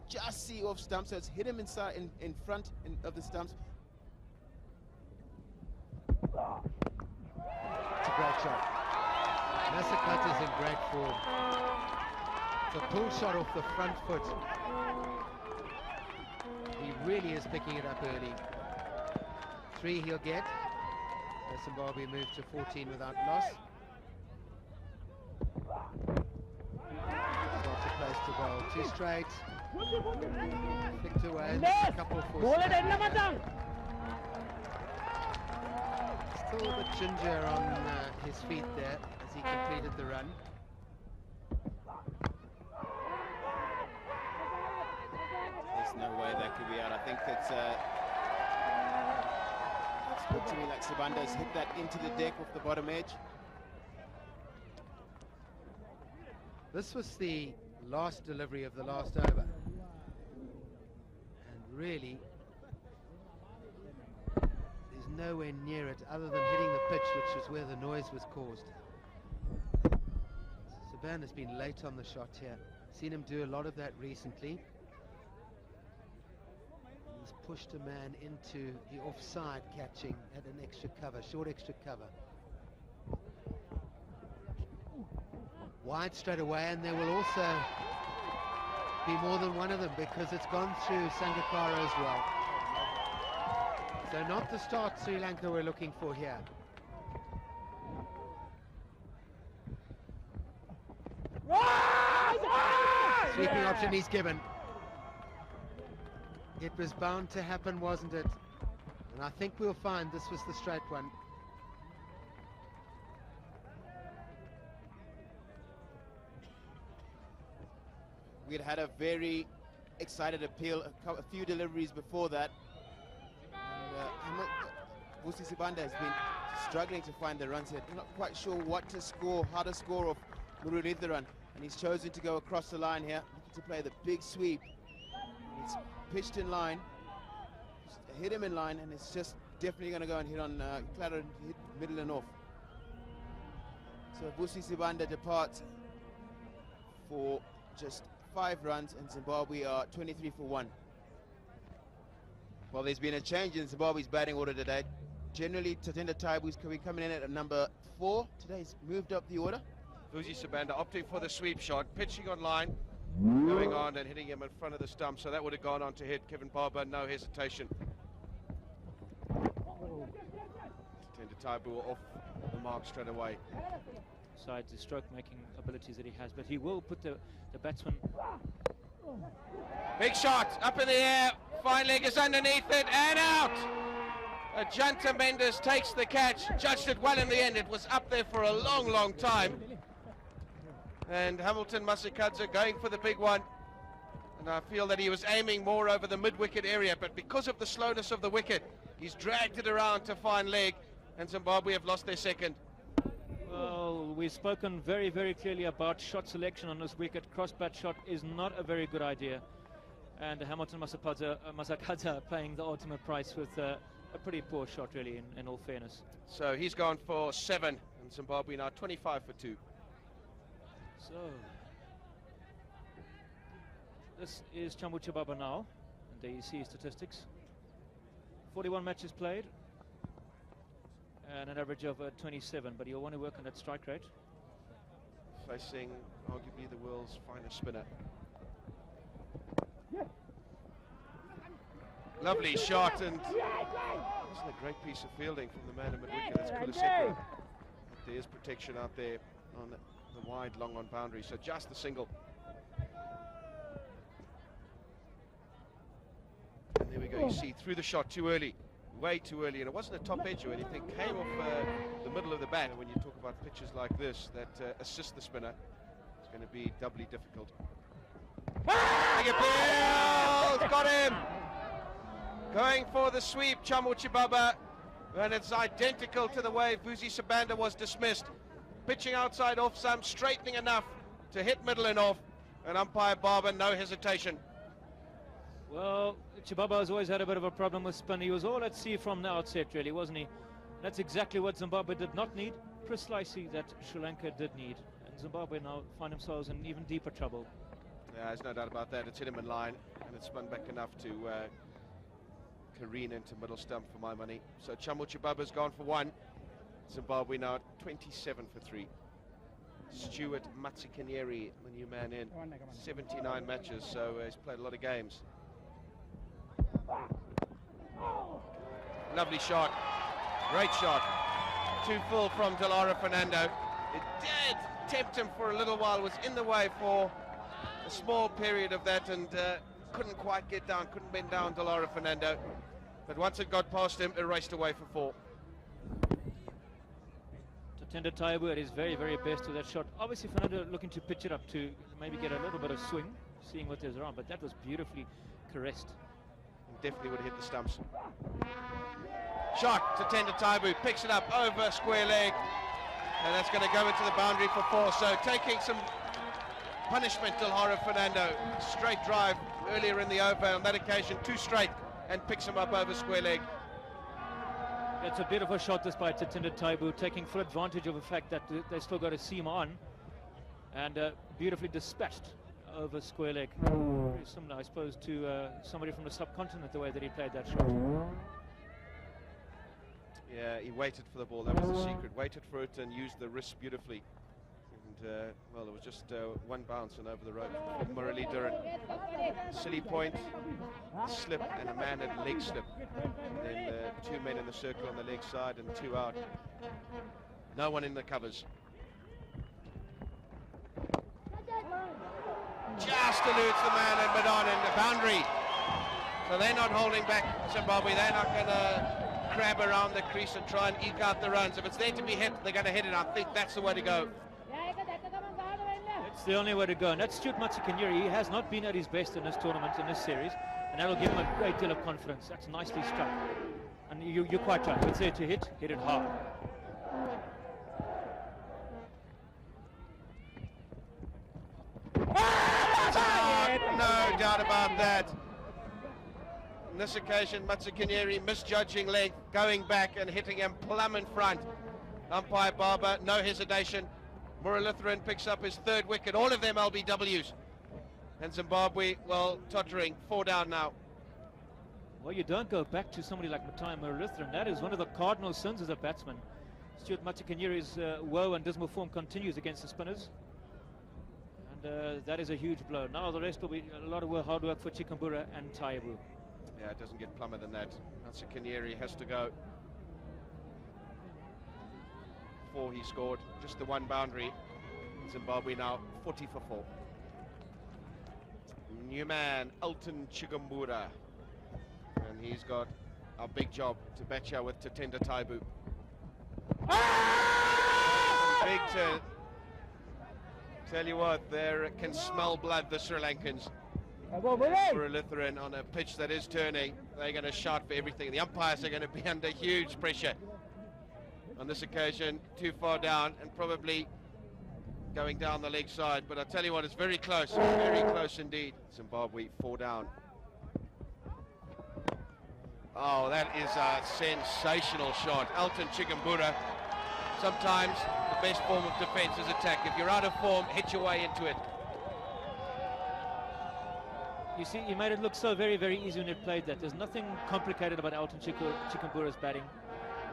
Speaker 9: Just see off stump, so it's hit him inside in front of the stumps.
Speaker 1: It's a great shot. Masakadza's in great form. It's a pull shot off the front foot. He really is picking it up early. 3 he'll get. As Zimbabwe move to 14 without loss. Got a place to bowl. 2 straight. Flicked away. A couple for little bit ginger on his feet there as he completed the run.
Speaker 9: There's no way that could be out. I think it's looked to me like Sibanda's hit that into the deck off the bottom edge.
Speaker 1: This was the last delivery of the last over. And really, there's nowhere near it other than hitting the pitch, which is where the noise was caused. Sibanda's been late on the shot here. Seen him do a lot of that recently. He's pushed a man into the offside catching at an extra cover, short extra cover. Wide straight away, and there will also be more than one of them because it's gone through Sangakkara as well. So not the start Sri Lanka we're looking for here. Sweeping option he's given. It was bound to happen, wasn't it? And I think we'll find this was the straight one.
Speaker 9: We'd had a very excited appeal a few deliveries before that. Vusi Sibanda has been struggling to find the runs here. Not quite sure what to score, how to score off Muralitharan. And he's chosen to go across the line here, looking to play the big sweep. It's pitched in line, just hit him in line, and it's just definitely going to go and hit on Clatter, hit middle and off. So Vusi Sibanda departs for just 5 runs, and Zimbabwe are 23 for 1. Well, there's been a change in Zimbabwe's batting order today. Generally, Tatenda Taibu's coming in at number 4. Today he's moved up the order.
Speaker 2: Vusi Sibanda opting for the sweep shot, pitching on line, going on and hitting him in front of the stump, so that would have gone on to hit Kevin Barber, no hesitation. Tatenda Taibu off the mark straight away.
Speaker 10: Besides the stroke-making abilities that he has, but he will put the batsman.
Speaker 2: Big shot, up in the air, fine leg is underneath it, and out! Ajantha Mendis takes the catch, judged it well in the end. It was up there for a long, long time. And Hamilton Masakadza going for the big one. And I feel that he was aiming more over the mid-wicket area, but because of the slowness of the wicket, he's dragged it around to fine leg, and Zimbabwe have lost their second.
Speaker 10: Well, we've spoken very, very clearly about shot selection on this wicket. Cross-bat shot is not a very good idea. And Hamilton Masakadza paying the ultimate price with a pretty poor shot, really, in all fairness.
Speaker 2: So he's gone for 7, and Zimbabwe now 25 for 2.
Speaker 10: So, this is Chambucha Baba now, and there you see his statistics. 41 matches played, and an average of 27, but you'll want to work on that strike rate.
Speaker 2: Facing arguably the world's finest spinner. Lovely shot, and this is a great piece of fielding from the man in mid-wicket. That's Kulaseko. There is protection out there on the wide, long on boundary, so just the single. And there we go, you see through the shot too early, way too early, and it wasn't a top edge or anything, came off the middle of the bat. And when you talk about pitches like this that assist the spinner, it's going to be doubly difficult. Big appeal, got him! Going for the sweep, Chambucha Baba, and it's identical to the way Vusi Sibanda was dismissed. Pitching outside off some, straightening enough to hit middle and off, and umpire Barber, no hesitation.
Speaker 10: Well, Chibaba has always had a bit of a problem with spin. He was all at sea from the outset, really, wasn't he? That's exactly what Zimbabwe did not need, precisely that Sri Lanka did need. And Zimbabwe now find themselves in even deeper trouble.
Speaker 2: Yeah, there's no doubt about that. It's hit him in line, and it's spun back enough to careen into middle stump for my money. So Chambucha Baba's gone for 1. Zimbabwe now at 27 for 3. Stuart Matsikanyeri, the new man in, 79 matches, so he's played a lot of games. Lovely shot, great shot. 2 full from Delara Fernando. It did tempt him for a little while, was in the way for a small period of that, and couldn't quite get down, couldn't bend down Delara Fernando. But once it got past him, it raced away for 4.
Speaker 10: Tatenda Taibu at his very, very best with that shot. Obviously, Fernando looking to pitch it up to maybe get a little bit of swing, seeing what there's around, but that was beautifully caressed.
Speaker 2: Definitely would have hit the stumps. Shot, Tatenda Taibu picks it up over square leg, and that's going to go into the boundary for 4. So taking some punishment, Dilhara Fernando. Straight drive earlier in the over, on that occasion 2 straight, and picks him up over square leg.
Speaker 10: It's a beautiful shot this by Tatenda Taibu, taking full advantage of the fact that they still got a seam on, and beautifully dispatched over square leg. Very similar, I suppose, to somebody from the subcontinent, the way that he played that shot.
Speaker 2: Yeah, he waited for the ball. That was the secret. Waited for it and used the wrist beautifully. And, well, it was just one bounce and over the rope for Muralitharan. Silly point, slip, and a man at leg slip. And then 2 men in the circle on the leg side and 2 out. No one in the covers. Just eludes the man and Madon in the boundary. So they're not holding back Zimbabwe. They're not going to crab around the crease and try and eke out the runs. If it's there to be hit, they're going to hit it. I think that's the way to go.
Speaker 10: It's the only way to go, and that's Stuart Matsikenyeri. He has not been at his best in this tournament, in this series, and that'll give him a great deal of confidence. That's nicely struck. And you're quite right. If it's there to hit it hard.
Speaker 2: No doubt about that. On this occasion, Matsikenyeri misjudging length, going back and hitting him plumb in front. Umpire Barber, no hesitation. Muralitharan picks up his 3rd wicket, all of them LBWs. And Zimbabwe, well, tottering, 4 down now.
Speaker 10: Well, you don't go back to somebody like Muttiah Muralitharan. That is one of the cardinal sins as a batsman. Stuart Matsikenyeri's woe and dismal form continues against the spinners. And that is a huge blow. Now the rest will be a lot of hard work for Chikambura and Taibu.
Speaker 2: Yeah, it doesn't get plumber than that. Matsikenyeri has to go. 4 he scored, just the 1 boundary. Zimbabwe now 40 for 4. New man, Alton Chikambura. And he's got a big job to batcha with Tatenda Taibu. Big turn. Tell you what, they can smell blood, the Sri Lankans. Muralitharan on a pitch that is turning. They're going to shout for everything. The umpires are going to be under huge pressure. On this occasion, too far down and probably going down the leg side. But I tell you what, it's very close indeed. Zimbabwe 4 down. Oh, that is a sensational shot. Alton Chikambura. Sometimes the best form of defense is attack. If you're out of form, hit your way into it.
Speaker 10: You see, he made it look so very, very easy when he played that. There's nothing complicated about Alton Chikambura's batting.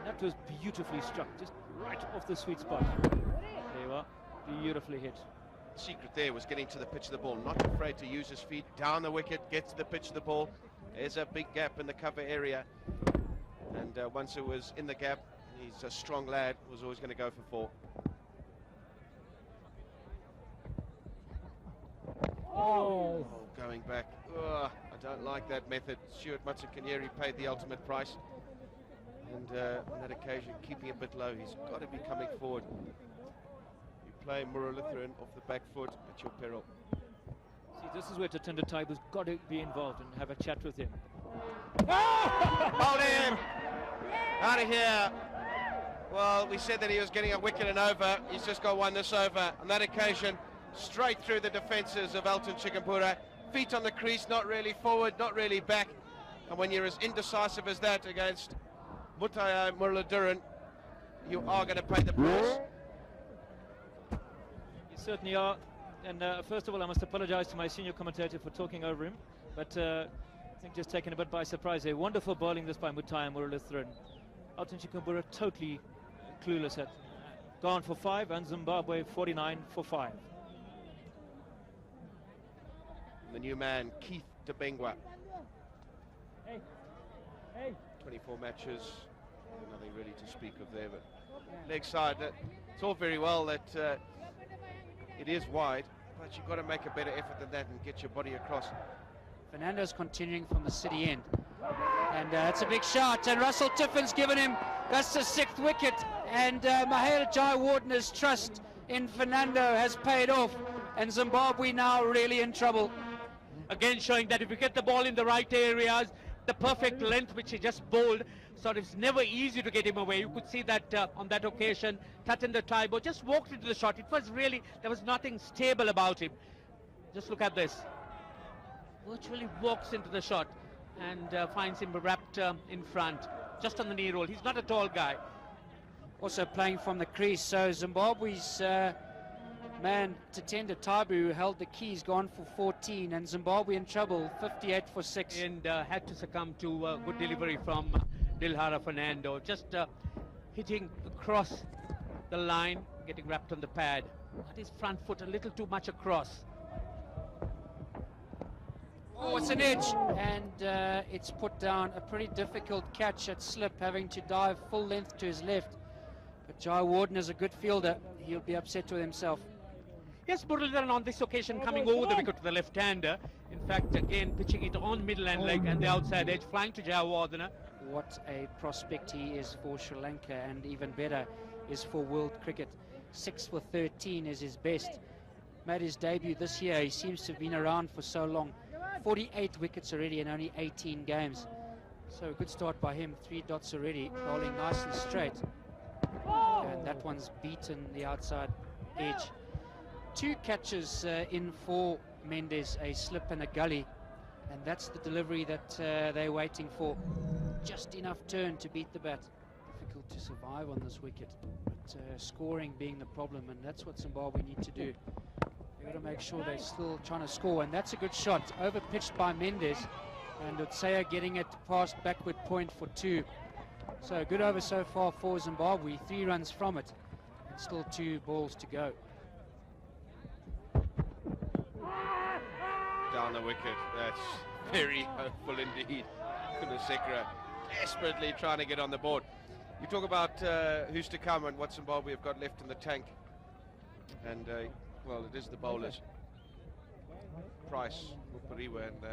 Speaker 10: That was beautifully struck, just right off the sweet spot. There you are, beautifully hit.
Speaker 2: The secret there was getting to the pitch of the ball, not afraid to use his feet, down the wicket, get to the pitch of the ball. There's a big gap in the cover area. And once it was in the gap, he's a strong lad, was always going to go for 4. Oh, going back. I don't like that method. Stuart Matsikenyeri paid the ultimate price. And on that occasion, keeping a bit low, he's got to be coming forward. You play Muralitharan off the back foot at your peril.
Speaker 10: See, this is where Tatenda Taibu's got to be involved and have a chat with him.
Speaker 2: Hold him! Out of here! Well, we said that he was getting a wicket and over. He's just got one this over. On that occasion, straight through the defences of Alton Chikambura. Feet on the crease, not really forward, not really back. And when you're as indecisive as that against Muttiah Muralitharan, you are going to pay the price.
Speaker 10: You certainly are. And first of all, I must apologize to my senior commentator for talking over him. But I think just taken a bit by surprise. A wonderful bowling this by Muttiah Muralitharan. Alton Chikambura totally clueless at gone for 5 and Zimbabwe 49 for 5.
Speaker 2: The new man, Keith Debengwa. 24 matches, nothing really to speak of there, but leg side, it's all very well that it is wide, but you've got to make a better effort than that and get your body across.
Speaker 7: Fernando's continuing from the city end, and it's a big shot, and Russell Tiffin's given him That's the 6th wicket, and Muttiah Muralitharan's trust in Fernando has paid off, and Zimbabwe now really in trouble.
Speaker 5: Again showing that if you get the ball in the right areas, the perfect length which he just bowled, so it's never easy to get him away. You could see that on that occasion, Tatenda Taibo just walked into the shot. It was really, there was nothing stable about him. Just look at this. Virtually walks into the shot and finds him wrapped in front, just on the knee roll. He's not a tall guy.
Speaker 7: Also playing from the crease, so Zimbabwe's man Tatenda Taibo, who held the keys, gone for 14, and Zimbabwe in trouble, 58 for 6.
Speaker 5: And had to succumb to a good delivery from Dilhara Fernando, just hitting across the line, getting wrapped on the pad. But his front foot a little too much across.
Speaker 7: Oh, it's an edge, and it's put down. A pretty difficult catch at slip, having to dive full length to his left. But Jayawardene is a good fielder. He'll be upset with himself.
Speaker 5: Yes, Muralitharan on this occasion coming over the wicket to the left-hander. In fact, again, pitching it on middle and leg and the outside edge, flying to Jayawardene.
Speaker 7: What a prospect he is for Sri Lanka, and even better is for world cricket. 6 for 13 is his best. Made his debut this year. He seems to have been around for so long. 48 wickets already in only 18 games. So a good start by him. 3 dots already, bowling nice and straight. And that one's beaten the outside edge. 2 catches in for Mendes, a slip and a gully. And that's the delivery that they're waiting for. Just enough turn to beat the bat. Difficult to survive on this wicket. But scoring being the problem, and that's what Zimbabwe need to do. They've got to make sure they're still trying to score, and that's a good shot. Over-pitched by Mendes, and Muttiah getting it past backward point for 2. So a good over so far for Zimbabwe, 3 runs from it, and still 2 balls to go.
Speaker 2: Down the wicket, that's very hopeful indeed. Kunasekera desperately trying to get on the board. You talk about who's to come and what Zimbabwe have got left in the tank, and well, it is the bowlers, Price, Mupariwa and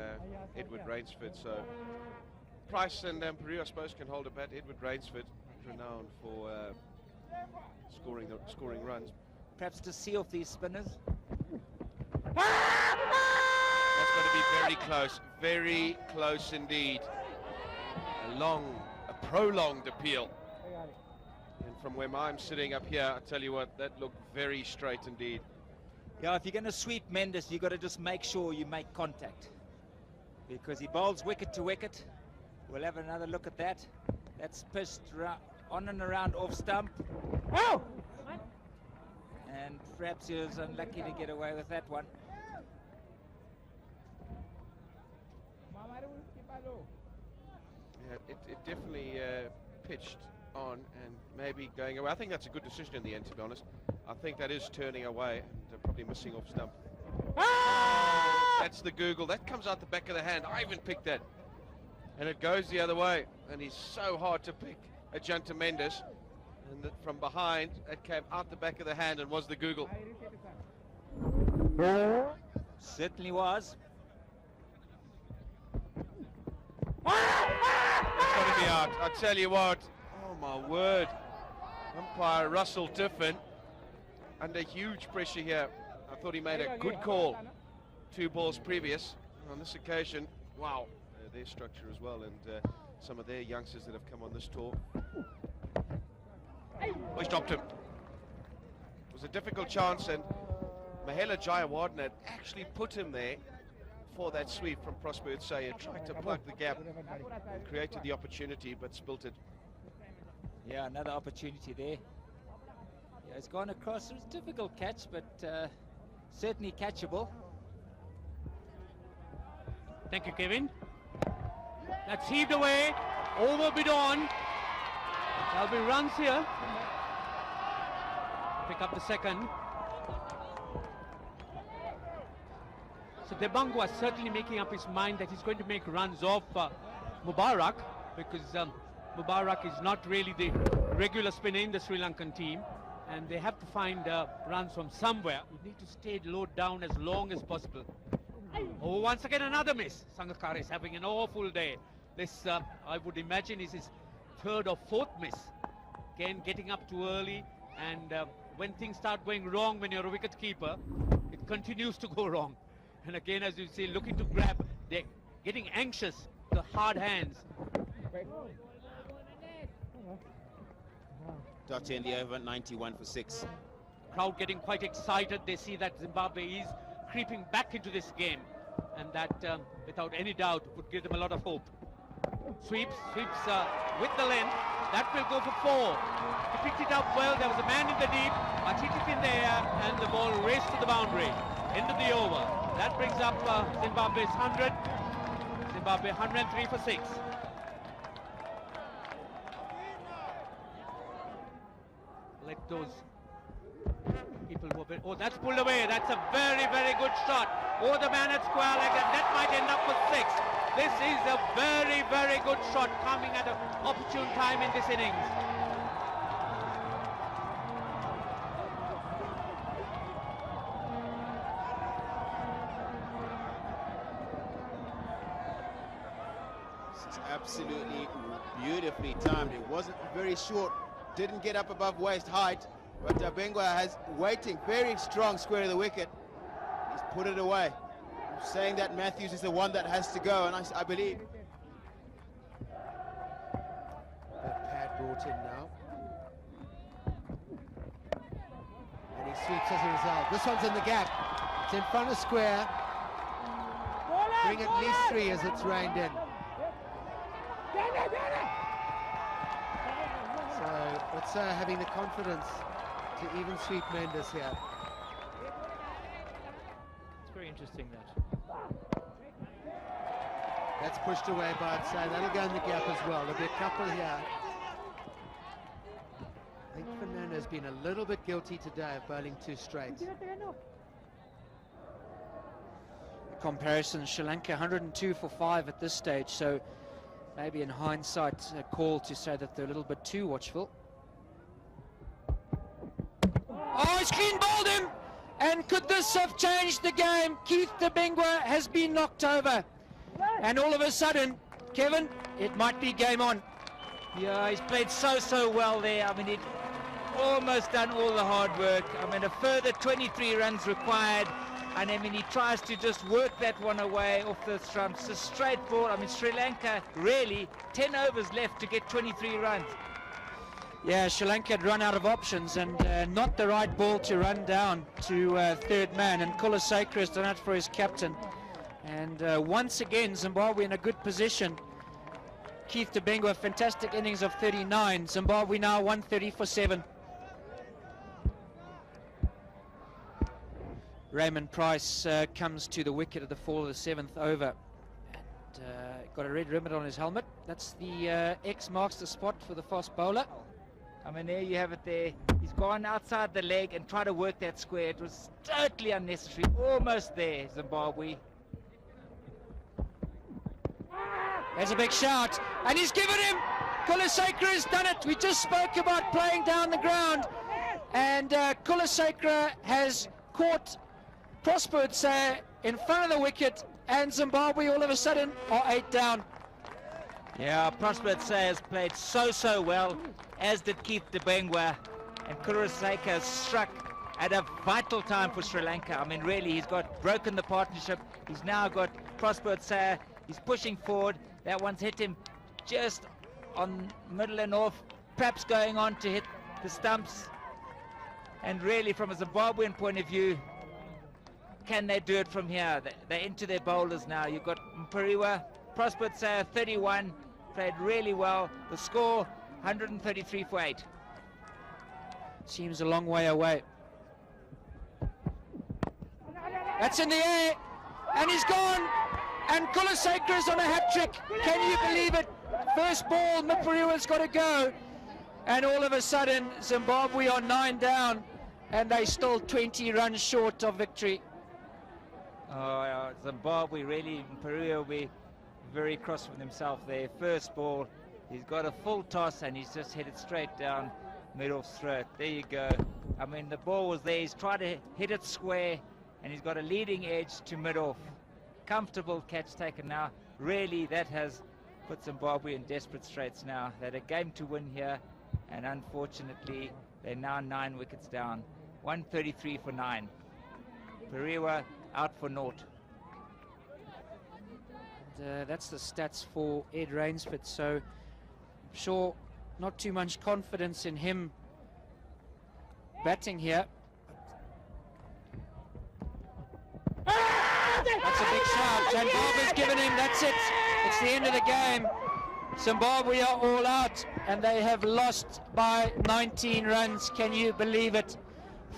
Speaker 2: Edward Rainsford. So Price and Mupariwa, I suppose, can hold a bat. Edward Rainsford, renowned for scoring runs.
Speaker 8: Perhaps to see off these spinners.
Speaker 2: That's got to be very close indeed. A prolonged appeal. And from where I'm sitting up here, I tell you what, that looked very straight indeed.
Speaker 8: Yeah, if you're going to sweep Mendes, you've got to just make sure you make contact, because he bowls wicket to wicket. We'll have another look at that. That's pitched on and around off stump. Oh! And perhaps he was unlucky to get away with that one.
Speaker 2: Yeah, it definitely pitched on and maybe going away. I think that's a good decision in the end, to be honest. I think that is turning away and probably missing off stump. That's the Google. That comes out the back of the hand. I even picked that. And it goes the other way. And he's so hard to pick, Ajantha Mendis. And from behind, it came out the back of the hand and was the Google.
Speaker 8: Certainly was.
Speaker 2: It's got to be out. I tell you what. Oh my word. Umpire Russell Tiffin under huge pressure here. I thought he made a good call 2 balls previous. On this occasion, wow, their structure as well, and some of their youngsters that have come on this tour. Oh, he stopped him. It was a difficult chance, and Mahela Jayawardene had actually put him there for that sweep from Prosper Muttiah. Tried to plug the gap and created the opportunity, but spilt it.
Speaker 8: Yeah, another opportunity there. Yeah, it's gone across. It was a difficult catch, but certainly catchable.
Speaker 5: Thank you, Kevin. That's heaved away, overbid on. There'll be runs here. Pick up the second. So Debangwa is certainly making up his mind that he's going to make runs off Mubarak, because Mubarak is not really the regular spinner in the Sri Lankan team, and they have to find runs from somewhere. You need to stay low down as long as possible. Oh, once again another miss. Sangakkara is having an awful day. This, I would imagine, is his 3rd or 4th miss. Again, getting up too early, and when things start going wrong when you're a wicket keeper, it continues to go wrong. And again, as you see, looking to grab, they're getting anxious, the hard hands.
Speaker 9: Dot in the over, 91 for 6.
Speaker 5: Crowd getting quite excited. They see that Zimbabwe is creeping back into this game, and that without any doubt would give them a lot of hope. Sweeps with the length. That will go for 4. He picked it up well. There was a man in the deep, but hit it in the air, and the ball raced to the boundary. End of the over. That brings up Zimbabwe's 100. Zimbabwe 103 for 6. Let those people who have been, oh, that's pulled away. That's a very, very good shot. Oh, the man at square leg, and that might end up for 6. This is a very, very good shot coming at an opportune time in this innings.
Speaker 9: This is absolutely beautifully timed. It wasn't very short, didn't get up above waist height, but Bengwa has waiting, very strong square to the wicket. He's put it away. I'm saying that Matthews is the one that has to go, and I believe.
Speaker 1: That pad brought in now. And he sweeps as a result. This one's in the gap. It's in front of square. Bring at least 3 as it's reined in. So it's having the confidence to even sweep Mendis here.
Speaker 10: It's very interesting that.
Speaker 1: That's pushed away by Otsa. That'll go in the gap as well. There'll be a couple here. I think Fernando's been a little bit guilty today of bowling 2 straight.
Speaker 7: Comparison, Sri Lanka 102 for 5 at this stage, so maybe in hindsight a call to say that they're a little bit too watchful. Oh, he's clean bowled him! And could this have changed the game? Keith Debengwa has been knocked over. And all of a sudden, Kevin, it might be game on.
Speaker 8: Yeah, he's played so well there. I mean, he'd almost done all the hard work. I mean, a further 23 runs required. And I mean, he tries to just work that one away off the stumps. A straight ball. I mean, Sri Lanka really 10 overs left to get 23 runs.
Speaker 7: Yeah, Sri Lanka had run out of options, and not the right ball to run down to third man. And Kulasekara has done it for his captain. And once again, Zimbabwe in a good position. Keith Debengwa, fantastic innings of 39. Zimbabwe now 130 for 7. Raymond Price comes to the wicket at the fall of the 7th over. And got a red ribbon on his helmet. That's the X marks the spot for the fast bowler.
Speaker 8: I mean, there you have it there. He's gone outside the leg and tried to work that square. It was totally unnecessary. Almost there, Zimbabwe.
Speaker 7: There's a big shout, and he's given him. Kulasekara has done it. We just spoke about playing down the ground, and Kulasekara has caught Prosper Otsa in front of the wicket, and Zimbabwe all of a sudden are 8 down.
Speaker 8: Yeah, Prosper Otsa has played so well, as did Keith Debengwa, and Kulasekara struck at a vital time for Sri Lanka. I mean, really, he's broken the partnership. He's now got Prosper Otsa. He's pushing forward. That one's hit him just on middle and off, perhaps going on to hit the stumps. And really, from a Zimbabwean point of view, can they do it from here? They're into their bowlers now. You've got Mpiriwa, Prosper Otsa, 31, played really well. The score, 133 for 8.
Speaker 7: Seems a long way away. That's in the air, and he's gone. And Kulasekara is on a hat-trick. Can you believe it? First ball, Mpiriwa's got to go. And all of a sudden, Zimbabwe are 9 down, and they still 20 runs short of victory.
Speaker 8: Oh, Zimbabwe really, Mpiriwa will be very cross with himself there. First ball, he's got a full toss, and he's just hit it straight down mid-off throat. There you go. I mean, the ball was there. He's tried to hit it square, and he's got a leading edge to mid-off. Comfortable catch taken now. Really, that has put Zimbabwe in desperate straits now. They had a game to win here, and unfortunately they're now 9 wickets down. 133 for 9. Pariwa out for naught.
Speaker 7: And, that's the stats for Ed Rainsford, so I'm sure not too much confidence in him batting here. That's a big shot. Zimbabwe's given him, that's it. It's the end of the game. Zimbabwe are all out and they have lost by 19 runs. Can you believe it?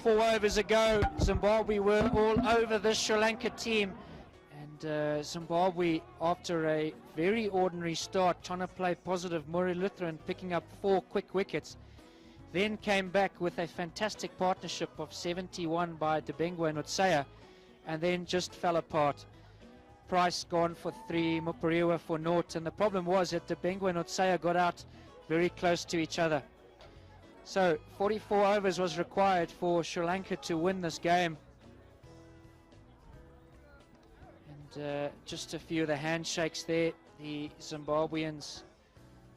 Speaker 7: 4 overs ago, Zimbabwe were all over this Sri Lanka team. And Zimbabwe, after a very ordinary start, trying to play positive, Muralitharan picking up 4 quick wickets, then came back with a fantastic partnership of 71 by Debengwa and Muttiah, and then just fell apart. Price gone for 3, Mupariwa for naught, and the problem was that Debengwa and Muttiah got out very close to each other. So 44 overs was required for Sri Lanka to win this game. And just a few of the handshakes there, the Zimbabweans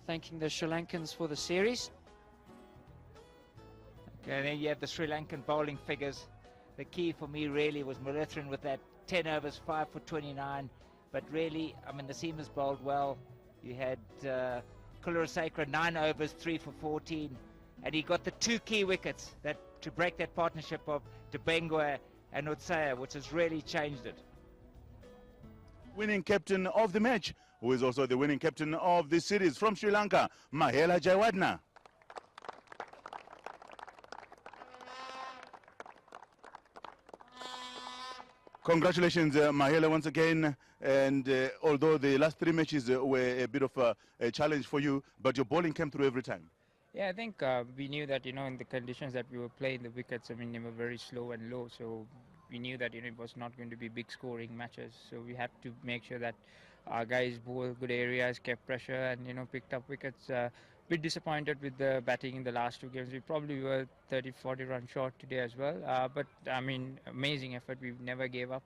Speaker 7: thanking the Sri Lankans for the series.
Speaker 8: Okay, and then you have the Sri Lankan bowling figures. The key for me really was Muralitharan with that 10 overs, 5 for 29. But really, I mean, the seamers bowled well. You had Kularasekera, 9 overs, 3 for 14. And he got the 2 key wickets to break that partnership of Debengwa and Muttiah, which has really changed it.
Speaker 11: Winning captain of the match, who is also the winning captain of the series from Sri Lanka, Mahela Jayawardena. Congratulations, Mahela, once again. And although the last 3 matches were a bit of a challenge for you, but your bowling came through every time.
Speaker 4: Yeah, I think we knew that, in the conditions that we were playing, the wickets, I mean, they were very slow and low. So we knew that, it was not going to be big scoring matches. So we had to make sure that our guys bowled good areas, kept pressure, and, picked up wickets. Bit disappointed with the batting in the last 2 games. We probably were 30-40 runs short today as well. But, I mean, amazing effort. We never gave up.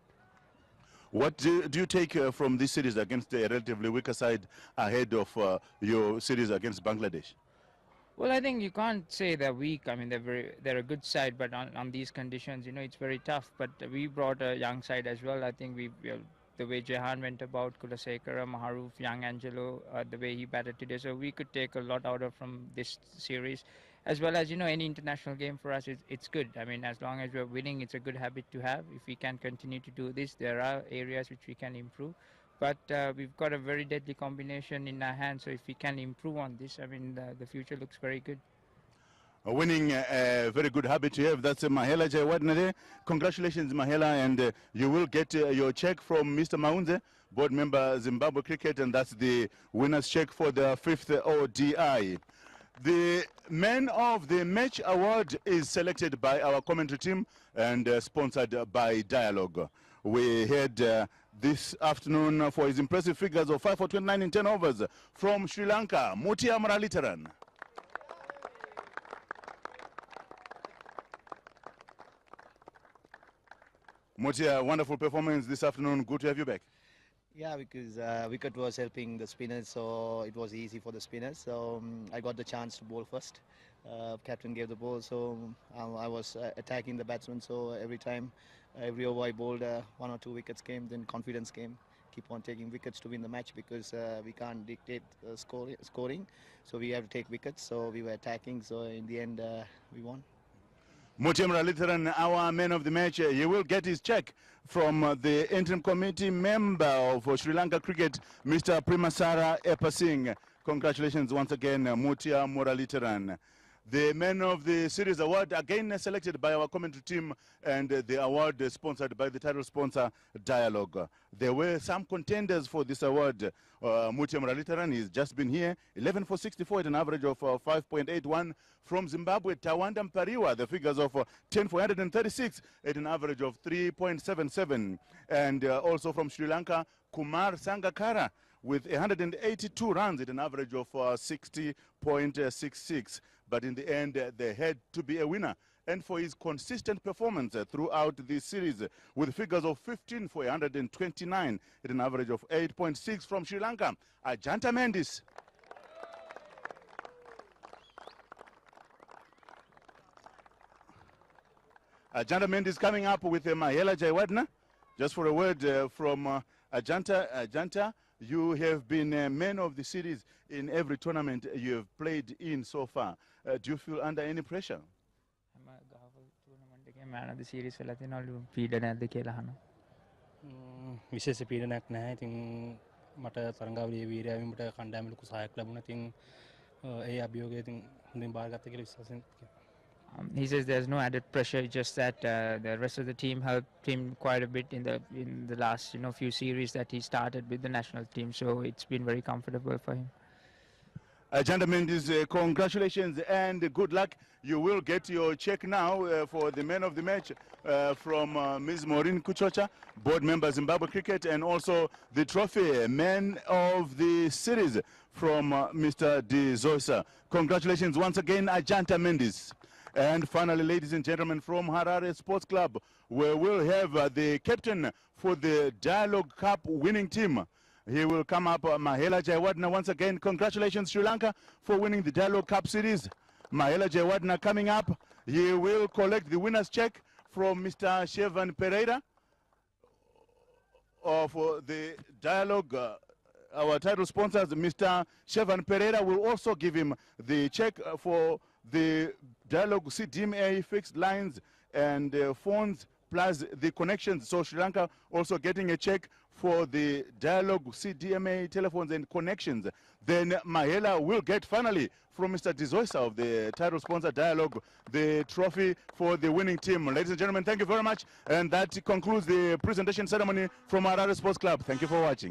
Speaker 11: What do you take from this series against a relatively weaker side ahead of your series against Bangladesh?
Speaker 4: Well, I think you can't say they're weak. I mean, they're a good side, but on these conditions, it's very tough. But we brought a young side as well. I think the way Jehan went about, Kularasekera, Maharoof, Young Angelo, the way he batted today. So we could take a lot out of from this series. As well as, any international game for us, it's good. I mean, as long as we're winning, it's a good habit to have. If we can continue to do this, there are areas which we can improve. But we've got a very deadly combination in our hands. So if we can improve on this, I mean, the future looks very good.
Speaker 11: Winning a very good habit to have. That's Mahela Jayawardena. Congratulations, Mahela, and you will get your check from Mr. Maunze, board member Zimbabwe Cricket, and that's the winner's check for the 5th ODI. The Man of the Match award is selected by our commentary team and sponsored by Dialogue. We had this afternoon for his impressive figures of 5 for 29 in 10 overs from Sri Lanka, Muttiah Muralitharan. Muttiah, wonderful performance this afternoon. Good to have you back.
Speaker 12: Yeah, because wicket was helping the spinners, so it was easy for the spinners. So I got the chance to bowl first. Captain gave the ball, so I was attacking the batsman. So every over I bowled, 1 or 2 wickets came, then confidence came. Keep on taking wickets to win the match because we can't dictate scoring. So we have to take wickets. So we were attacking. So in the end, we won.
Speaker 11: Muttiah Muralitharan, our man of the match, he will get his check from the interim committee member of Sri Lanka Cricket, Mr. Primasara Epasing. Congratulations once again, Muttiah Muralitharan. The Man of the Series award, again selected by our commentary team, and the award sponsored by the title sponsor, Dialogue. There were some contenders for this award. Muttiah Muralitharan has just been here, 11 for 64 at an average of 5.81. From Zimbabwe, Tawanda Mpariwa, the figures of 10 for 136 at an average of 3.77. And also from Sri Lanka, Kumar Sangakkara with 182 runs at an average of 60.66. But in the end, they had to be a winner. And for his consistent performance throughout this series, with figures of 15 for 129 at an average of 8.6 from Sri Lanka, Ajantha Mendis. Ajantha Mendis coming up with Mahela Jayawardena. Just for a word from Ajantha. Ajantha, you have been man of the series in every tournament you have played in so far. Do you feel under any pressure?
Speaker 4: Man of the series වෙලා තියෙනවා පීඩන නැද්ද කියලා අහනවා.
Speaker 3: විශේෂ පීඩනයක් නැහැ. ඉතින් මට තරංගාවලියේ වීරයාවීමට කණ්ඩායම ලොකු සහායක් ලැබුණා. ඉතින් ඒ අභියෝගය ඉතින් හොඳින් බාරගත්ත කියලා විශ්වාසයෙන්.
Speaker 4: He says there's no added pressure, just that the rest of the team helped him quite a bit in the last few series that he started with the national team, so it's been very comfortable for him.
Speaker 11: Ajantha Mendis, congratulations and good luck. You will get your check now for the man of the match from Ms. Maureen Kuchocha, board member Zimbabwe Cricket, and also the trophy man of the series from Mr. De Zosa. Congratulations once again, Ajantha Mendis. And finally, ladies and gentlemen, from Harare Sports Club, where we'll have the captain for the Dialogue Cup winning team. He will come up, Mahela Jayawardena. Once again, congratulations, Sri Lanka, for winning the Dialogue Cup series. Mahela Jayawardena coming up. He will collect the winner's check from Mr. Shevan Pereira for the Dialogue. Our title sponsors, Mr. Shevan Pereira, will also give him the check for the Dialogue CDMA fixed lines and phones, plus the connections. So Sri Lanka also getting a check for the Dialogue CDMA telephones and connections. Then Mahela will get finally from Mr. De Zosa of the title sponsor Dialogue the trophy for the winning team. Ladies and gentlemen, thank you very much. And that concludes the presentation ceremony from Harare Sports Club. Thank you for watching.